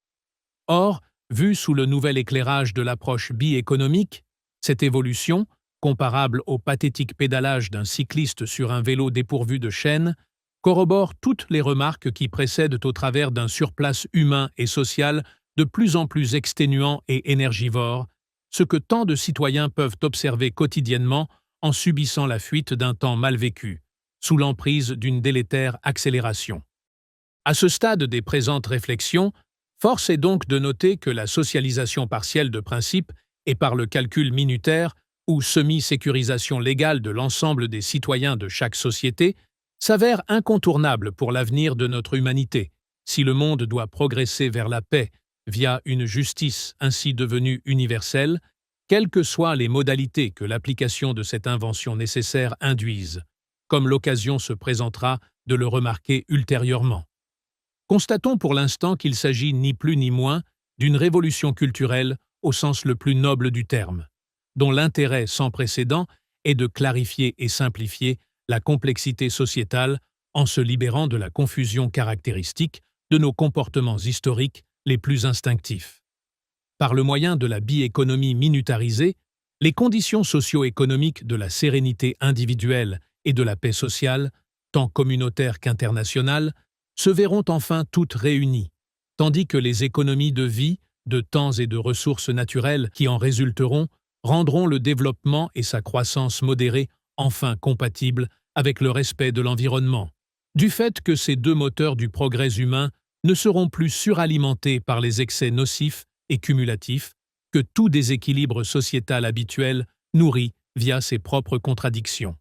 Or, vue sous le nouvel éclairage de l'approche biéconomique, cette évolution, comparable au pathétique pédalage d'un cycliste sur un vélo dépourvu de chaîne, corrobore toutes les remarques qui précèdent au travers d'un surplace humain et social de plus en plus exténuant et énergivore, ce que tant de citoyens peuvent observer quotidiennement en subissant la fuite d'un temps mal vécu, sous l'emprise d'une délétère accélération. À ce stade des présentes réflexions, force est donc de noter que la socialisation partielle de principes et par le calcul minutaire ou semi-sécurisation légale de l'ensemble des citoyens de chaque société s'avère incontournable pour l'avenir de notre humanité, si le monde doit progresser vers la paix via une justice ainsi devenue universelle, quelles que soient les modalités que l'application de cette invention nécessaire induise, comme l'occasion se présentera de le remarquer ultérieurement. Constatons pour l'instant qu'il s'agit ni plus ni moins d'une révolution culturelle au sens le plus noble du terme, dont l'intérêt sans précédent est de clarifier et simplifier la complexité sociétale en se libérant de la confusion caractéristique de nos comportements historiques les plus instinctifs. Par le moyen de la biéconomie minutarisée, les conditions socio-économiques de la sérénité individuelle et de la paix sociale, tant communautaire qu'internationale, se verront enfin toutes réunies, tandis que les économies de vie, de temps et de ressources naturelles qui en résulteront rendront le développement et sa croissance modérée enfin compatibles avec le respect de l'environnement, du fait que ces deux moteurs du progrès humain ne seront plus suralimentés par les excès nocifs et cumulatifs que tout déséquilibre sociétal habituel nourrit via ses propres contradictions.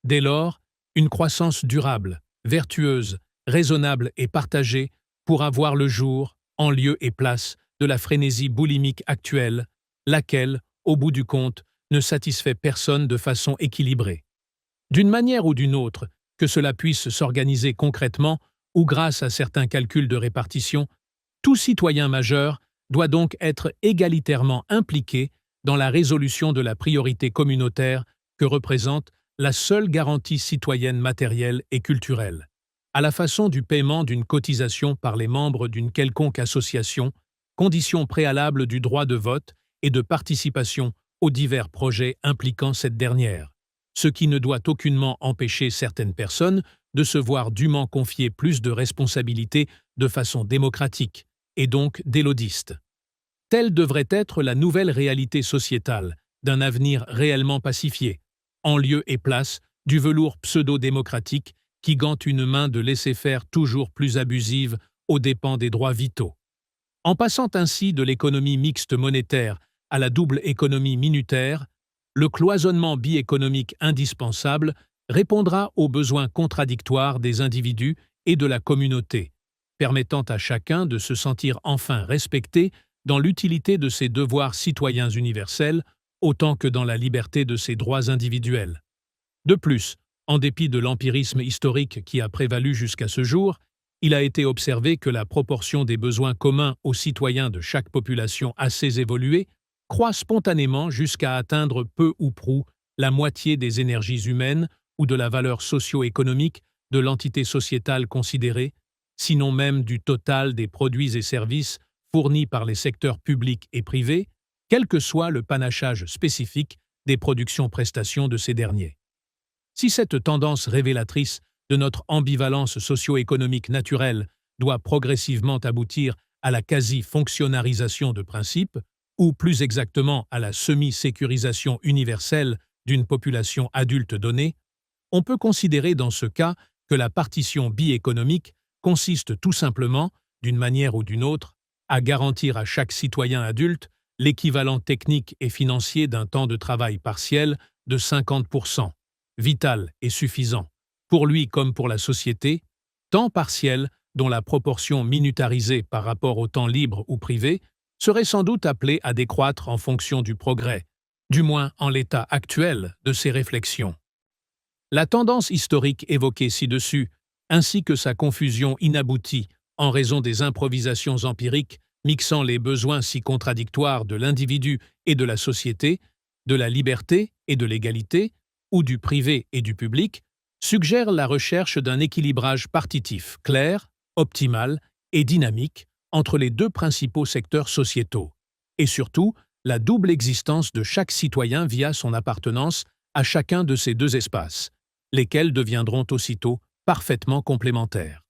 Dès lors, une croissance durable, vertueuse, raisonnable et partagée pourra voir le jour, en lieu et place de la frénésie boulimique actuelle, laquelle, au bout du compte, ne satisfait personne de façon équilibrée. D'une manière ou d'une autre, que cela puisse s'organiser concrètement ou grâce à certains calculs de répartition, tout citoyen majeur doit donc être égalitairement impliqué dans la résolution de la priorité communautaire que représente la seule garantie citoyenne matérielle et culturelle, à la façon du paiement d'une cotisation par les membres d'une quelconque association, condition préalable du droit de vote et de participation aux divers projets impliquant cette dernière, ce qui ne doit aucunement empêcher certaines personnes de se voir dûment confier plus de responsabilités de façon démocratique, et donc délodiste. Telle devrait être la nouvelle réalité sociétale d'un avenir réellement pacifié, en lieu et place du velours pseudo-démocratique qui gante une main de laisser-faire toujours plus abusive aux dépens des droits vitaux. En passant ainsi de l'économie mixte monétaire à la double économie minutaire, le cloisonnement biéconomique indispensable répondra aux besoins contradictoires des individus et de la communauté, permettant à chacun de se sentir enfin respecté dans l'utilité de ses devoirs citoyens universels autant que dans la liberté de ses droits individuels. De plus, en dépit de l'empirisme historique qui a prévalu jusqu'à ce jour, il a été observé que la proportion des besoins communs aux citoyens de chaque population assez évoluée croît spontanément jusqu'à atteindre peu ou prou la moitié des énergies humaines ou de la valeur socio-économique de l'entité sociétale considérée, sinon même du total des produits et services fournis par les secteurs publics et privés, quel que soit le panachage spécifique des productions-prestations de ces derniers. Si cette tendance révélatrice de notre ambivalence socio-économique naturelle doit progressivement aboutir à la quasi-fonctionnarisation de principes, ou plus exactement à la semi-sécurisation universelle d'une population adulte donnée, on peut considérer dans ce cas que la partition biéconomique consiste tout simplement, d'une manière ou d'une autre, à garantir à chaque citoyen adulte l'équivalent technique et financier d'un temps de travail partiel de 50%, vital et suffisant, pour lui comme pour la société, temps partiel dont la proportion minutarisée par rapport au temps libre ou privé serait sans doute appelée à décroître en fonction du progrès, du moins en l'état actuel de ces réflexions. La tendance historique évoquée ci-dessus, ainsi que sa confusion inaboutie en raison des improvisations empiriques mixant les besoins si contradictoires de l'individu et de la société, de la liberté et de l'égalité, ou du privé et du public, suggère la recherche d'un équilibrage partitif clair, optimal et dynamique entre les deux principaux secteurs sociétaux, et surtout la double existence de chaque citoyen via son appartenance à chacun de ces deux espaces, lesquels deviendront aussitôt parfaitement complémentaires.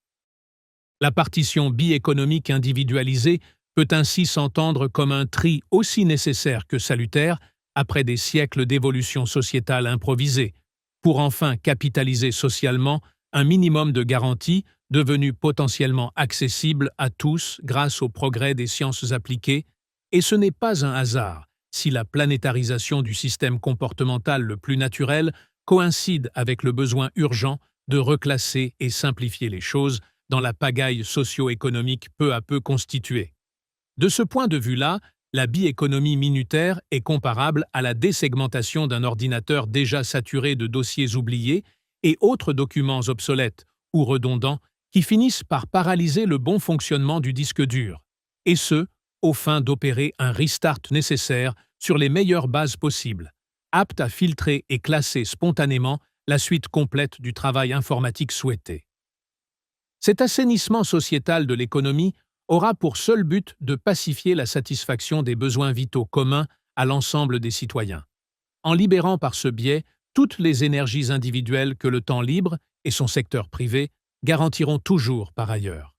La partition biéconomique individualisée peut ainsi s'entendre comme un tri aussi nécessaire que salutaire après des siècles d'évolution sociétale improvisée, pour enfin capitaliser socialement un minimum de garanties devenu potentiellement accessible à tous grâce au progrès des sciences appliquées, et ce n'est pas un hasard si la planétarisation du système comportemental le plus naturel coïncide avec le besoin urgent de reclasser et simplifier les choses dans la pagaille socio-économique peu à peu constituée. De ce point de vue-là, la biéconomie minutaire est comparable à la désegmentation d'un ordinateur déjà saturé de dossiers oubliés et autres documents obsolètes ou redondants qui finissent par paralyser le bon fonctionnement du disque dur, et ce, aux fins d'opérer un restart nécessaire sur les meilleures bases possibles, apte à filtrer et classer spontanément la suite complète du travail informatique souhaité. Cet assainissement sociétal de l'économie aura pour seul but de pacifier la satisfaction des besoins vitaux communs à l'ensemble des citoyens, en libérant par ce biais toutes les énergies individuelles que le temps libre et son secteur privé garantiront toujours par ailleurs.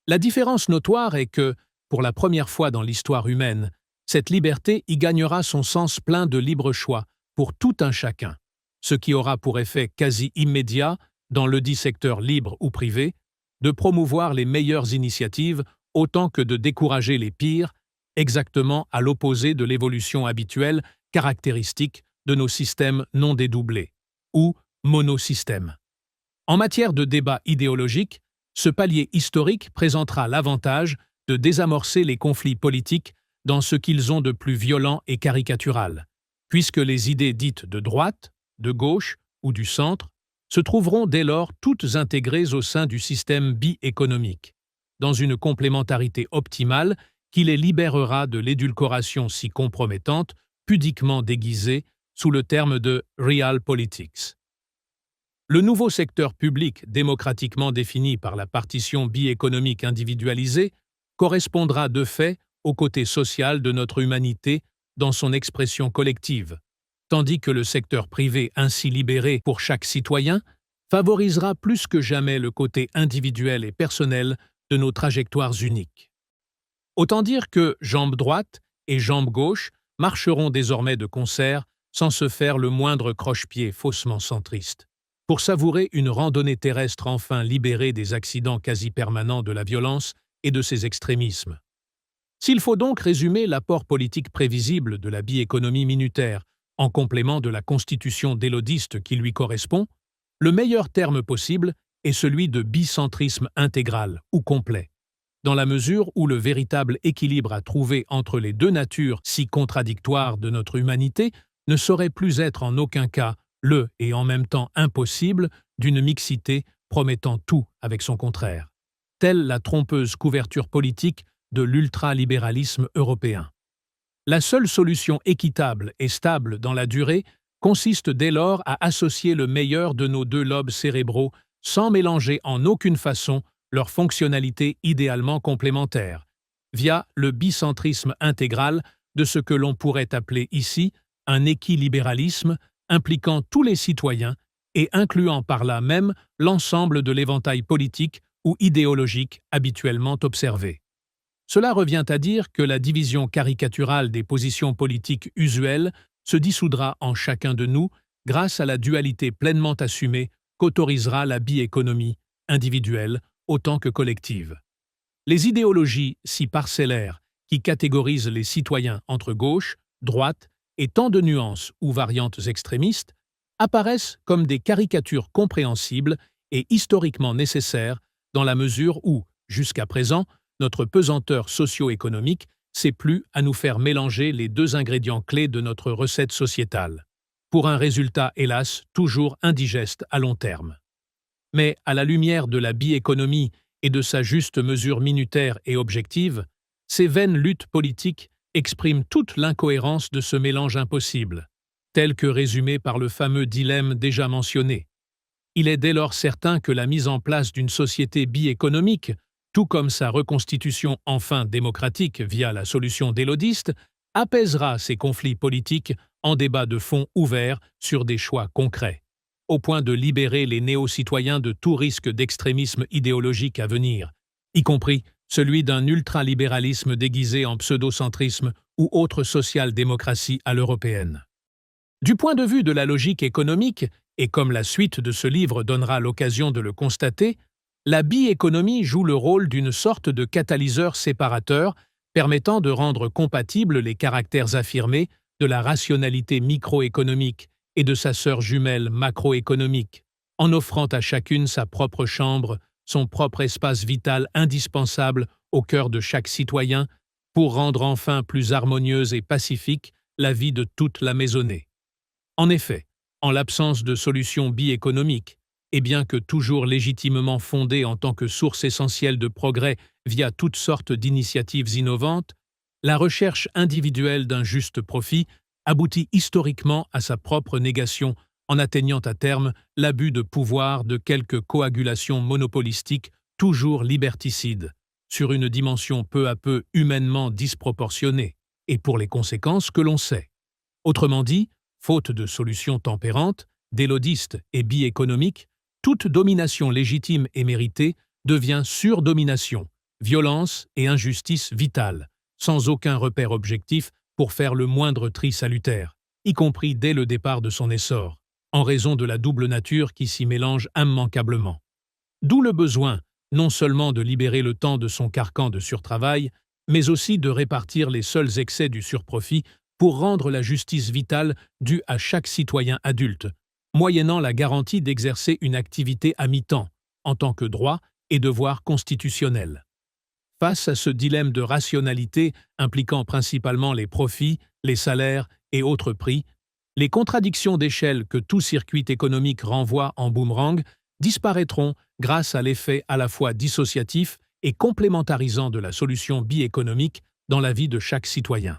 La différence notoire est que, pour la première fois dans l'histoire humaine, cette liberté y gagnera son sens plein de libre choix pour tout un chacun, ce qui aura pour effet quasi immédiat, dans ledit secteur libre ou privé, de promouvoir les meilleures initiatives autant que de décourager les pires, exactement à l'opposé de l'évolution habituelle caractéristique de nos systèmes non dédoublés, ou monosystèmes. En matière de débat idéologique, ce palier historique présentera l'avantage de désamorcer les conflits politiques dans ce qu'ils ont de plus violent et caricatural, puisque les idées dites de droite, de gauche ou du centre se trouveront dès lors toutes intégrées au sein du système biéconomique, dans une complémentarité optimale qui les libérera de l'édulcoration si compromettante, pudiquement déguisée, sous le terme de Realpolitik. Le nouveau secteur public démocratiquement défini par la partition bi-économique individualisée correspondra de fait au côté social de notre humanité dans son expression collective, tandis que le secteur privé ainsi libéré pour chaque citoyen favorisera plus que jamais le côté individuel et personnel de nos trajectoires uniques. Autant dire que jambe droite et jambe gauche marcheront désormais de concert sans se faire le moindre croche-pied faussement centriste, pour savourer une randonnée terrestre enfin libérée des accidents quasi permanents de la violence et de ses extrémismes. S'il faut donc résumer l'apport politique prévisible de la bi-économie minutaire en complément de la constitution délodiste qui lui correspond, le meilleur terme possible est celui de bicentrisme intégral ou complet, dans la mesure où le véritable équilibre à trouver entre les deux natures si contradictoires de notre humanité ne saurait plus être en aucun cas le et en même temps impossible d'une mixité promettant tout avec son contraire, telle la trompeuse couverture politique de l'ultralibéralisme européen. La seule solution équitable et stable dans la durée consiste dès lors à associer le meilleur de nos deux lobes cérébraux sans mélanger en aucune façon leurs fonctionnalités idéalement complémentaires, via le bicentrisme intégral de ce que l'on pourrait appeler ici un équilibéralisme impliquant tous les citoyens et incluant par là même l'ensemble de l'éventail politique ou idéologique habituellement observé. Cela revient à dire que la division caricaturale des positions politiques usuelles se dissoudra en chacun de nous grâce à la dualité pleinement assumée qu'autorisera la bi-économie, individuelle autant que collective. Les idéologies si parcellaires qui catégorisent les citoyens entre gauche, droite et tant de nuances ou variantes extrémistes apparaissent comme des caricatures compréhensibles et historiquement nécessaires dans la mesure où, jusqu'à présent, notre pesanteur socio-économique s'est plu à nous faire mélanger les deux ingrédients clés de notre recette sociétale, pour un résultat, hélas, toujours indigeste à long terme. Mais, à la lumière de la bi-économie et de sa juste mesure minutaire et objective, ces vaines luttes politiques expriment toute l'incohérence de ce mélange impossible, tel que résumé par le fameux dilemme déjà mentionné. Il est dès lors certain que la mise en place d'une société bi-économique, tout comme sa reconstitution enfin démocratique via la solution délodiste, apaisera ces conflits politiques en débat de fond ouvert sur des choix concrets, au point de libérer les néo-citoyens de tout risque d'extrémisme idéologique à venir, y compris celui d'un ultralibéralisme déguisé en pseudo-centrisme ou autre social-démocratie à l'européenne. Du point de vue de la logique économique, et comme la suite de ce livre donnera l'occasion de le constater, la bi-économie joue le rôle d'une sorte de catalyseur séparateur permettant de rendre compatibles les caractères affirmés de la rationalité microéconomique et de sa sœur jumelle macroéconomique, en offrant à chacune sa propre chambre, son propre espace vital indispensable au cœur de chaque citoyen pour rendre enfin plus harmonieuse et pacifique la vie de toute la maisonnée. En effet, en l'absence de solution bi-économique, et bien que toujours légitimement fondée en tant que source essentielle de progrès via toutes sortes d'initiatives innovantes, la recherche individuelle d'un juste profit aboutit historiquement à sa propre négation en atteignant à terme l'abus de pouvoir de quelques coagulations monopolistiques toujours liberticides, sur une dimension peu à peu humainement disproportionnée, et pour les conséquences que l'on sait. Autrement dit, faute de solutions tempérantes, délodistes et bi-économiques, toute domination légitime et méritée devient surdomination, violence et injustice vitale, sans aucun repère objectif pour faire le moindre tri salutaire, y compris dès le départ de son essor, en raison de la double nature qui s'y mélange immanquablement. D'où le besoin, non seulement de libérer le temps de son carcan de surtravail, mais aussi de répartir les seuls excès du surprofit pour rendre la justice vitale due à chaque citoyen adulte, moyennant la garantie d'exercer une activité à mi-temps, en tant que droit et devoir constitutionnel. Face à ce dilemme de rationalité impliquant principalement les profits, les salaires et autres prix, les contradictions d'échelle que tout circuit économique renvoie en boomerang disparaîtront grâce à l'effet à la fois dissociatif et complémentarisant de la solution bi-économique dans la vie de chaque citoyen.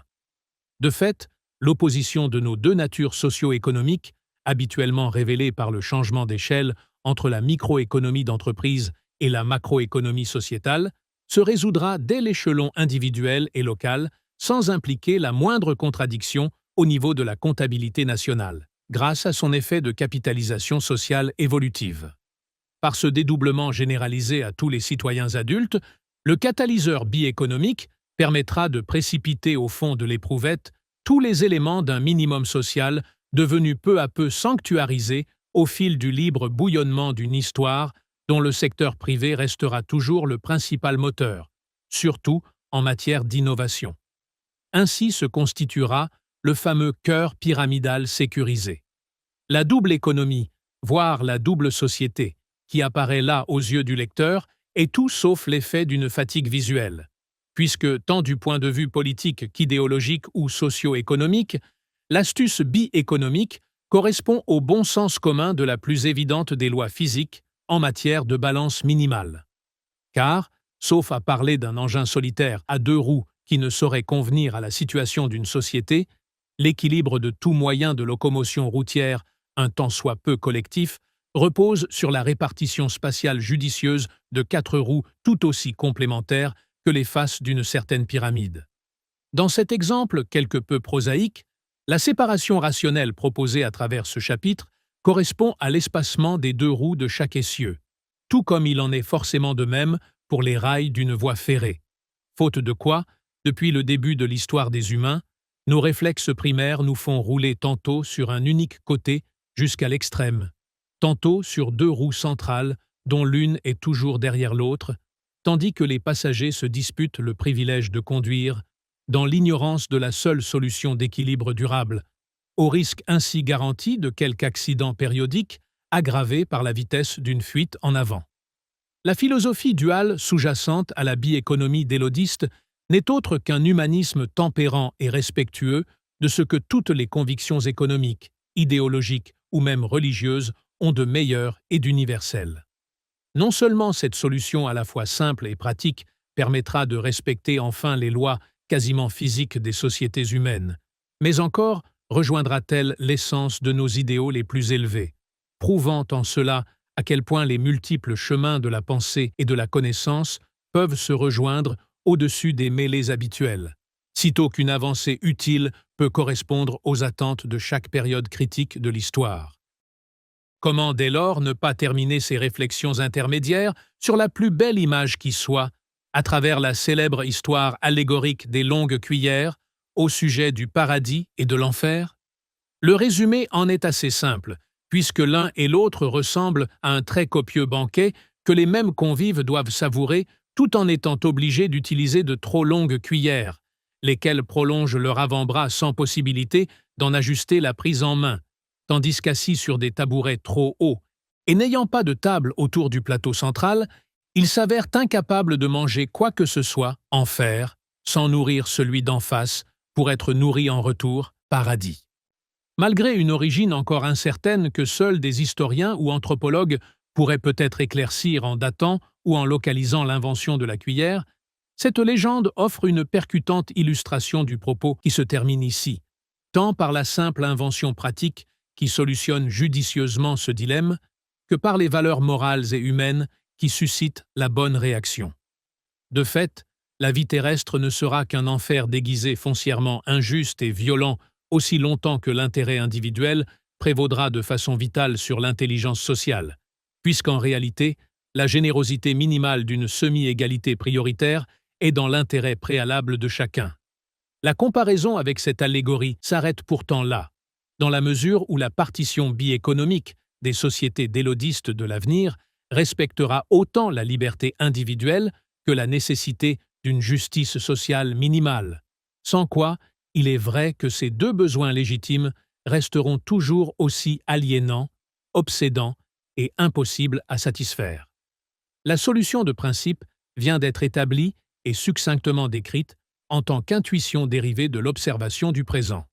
De fait, l'opposition de nos deux natures socio-économiques, habituellement révélée par le changement d'échelle entre la microéconomie d'entreprise et la macroéconomie sociétale, se résoudra dès l'échelon individuel et local sans impliquer la moindre contradiction au niveau de la comptabilité nationale, grâce à son effet de capitalisation sociale évolutive. Par ce dédoublement généralisé à tous les citoyens adultes, le catalyseur biéconomique permettra de précipiter au fond de l'éprouvette tous les éléments d'un minimum social devenu peu à peu sanctuarisé au fil du libre bouillonnement d'une histoire dont le secteur privé restera toujours le principal moteur, surtout en matière d'innovation. Ainsi se constituera le fameux cœur pyramidal sécurisé. La double économie, voire la double société, qui apparaît là aux yeux du lecteur, est tout sauf l'effet d'une fatigue visuelle, puisque, tant du point de vue politique qu'idéologique ou socio-économique, l'astuce biéconomique correspond au bon sens commun de la plus évidente des lois physiques en matière de balance minimale. Car, sauf à parler d'un engin solitaire à deux roues qui ne saurait convenir à la situation d'une société, l'équilibre de tout moyen de locomotion routière, un tant soit peu collectif, repose sur la répartition spatiale judicieuse de quatre roues tout aussi complémentaires que les faces d'une certaine pyramide. Dans cet exemple quelque peu prosaïque, la séparation rationnelle proposée à travers ce chapitre correspond à l'espacement des deux roues de chaque essieu, tout comme il en est forcément de même pour les rails d'une voie ferrée. Faute de quoi, depuis le début de l'histoire des humains, nos réflexes primaires nous font rouler tantôt sur un unique côté jusqu'à l'extrême, tantôt sur deux roues centrales dont l'une est toujours derrière l'autre, tandis que les passagers se disputent le privilège de conduire, dans l'ignorance de la seule solution d'équilibre durable, au risque ainsi garanti de quelque accident périodique aggravé par la vitesse d'une fuite en avant. La philosophie duale sous-jacente à la biéconomie d'Élodiste n'est autre qu'un humanisme tempérant et respectueux de ce que toutes les convictions économiques, idéologiques ou même religieuses ont de meilleur et d'universel. Non seulement cette solution à la fois simple et pratique permettra de respecter enfin les lois quasiment physiques des sociétés humaines, mais encore rejoindra-t-elle l'essence de nos idéaux les plus élevés, prouvant en cela à quel point les multiples chemins de la pensée et de la connaissance peuvent se rejoindre au-dessus des mêlées habituelles, sitôt qu'une avancée utile peut correspondre aux attentes de chaque période critique de l'histoire. Comment dès lors ne pas terminer ces réflexions intermédiaires sur la plus belle image qui soit, à travers la célèbre histoire allégorique des longues cuillères, au sujet du paradis et de l'enfer? Le résumé en est assez simple, puisque l'un et l'autre ressemblent à un très copieux banquet que les mêmes convives doivent savourer tout en étant obligés d'utiliser de trop longues cuillères, lesquelles prolongent leur avant-bras sans possibilité d'en ajuster la prise en main, tandis qu'assis sur des tabourets trop hauts, et n'ayant pas de table autour du plateau central, ils s'avèrent incapables de manger quoi que ce soit en fer, sans nourrir celui d'en face, pour être nourris en retour, paradis. Malgré une origine encore incertaine que seuls des historiens ou anthropologues pourraient peut-être éclaircir en datant ou en localisant l'invention de la cuillère, cette légende offre une percutante illustration du propos qui se termine ici, tant par la simple invention pratique qui solutionne judicieusement ce dilemme, que par les valeurs morales et humaines qui suscitent la bonne réaction. De fait, la vie terrestre ne sera qu'un enfer déguisé foncièrement injuste et violent aussi longtemps que l'intérêt individuel prévaudra de façon vitale sur l'intelligence sociale, puisqu'en réalité, la générosité minimale d'une semi-égalité prioritaire est dans l'intérêt préalable de chacun. La comparaison avec cette allégorie s'arrête pourtant là, dans la mesure où la partition biéconomique des sociétés d'élodistes de l'avenir respectera autant la liberté individuelle que la nécessité d'une justice sociale minimale, sans quoi il est vrai que ces deux besoins légitimes resteront toujours aussi aliénants, obsédants et impossibles à satisfaire. La solution de principe vient d'être établie et succinctement décrite en tant qu'intuition dérivée de l'observation du présent.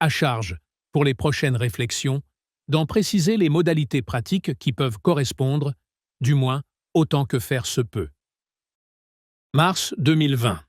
À charge, pour les prochaines réflexions, d'en préciser les modalités pratiques qui peuvent correspondre, du moins autant que faire se peut. Mars 2020.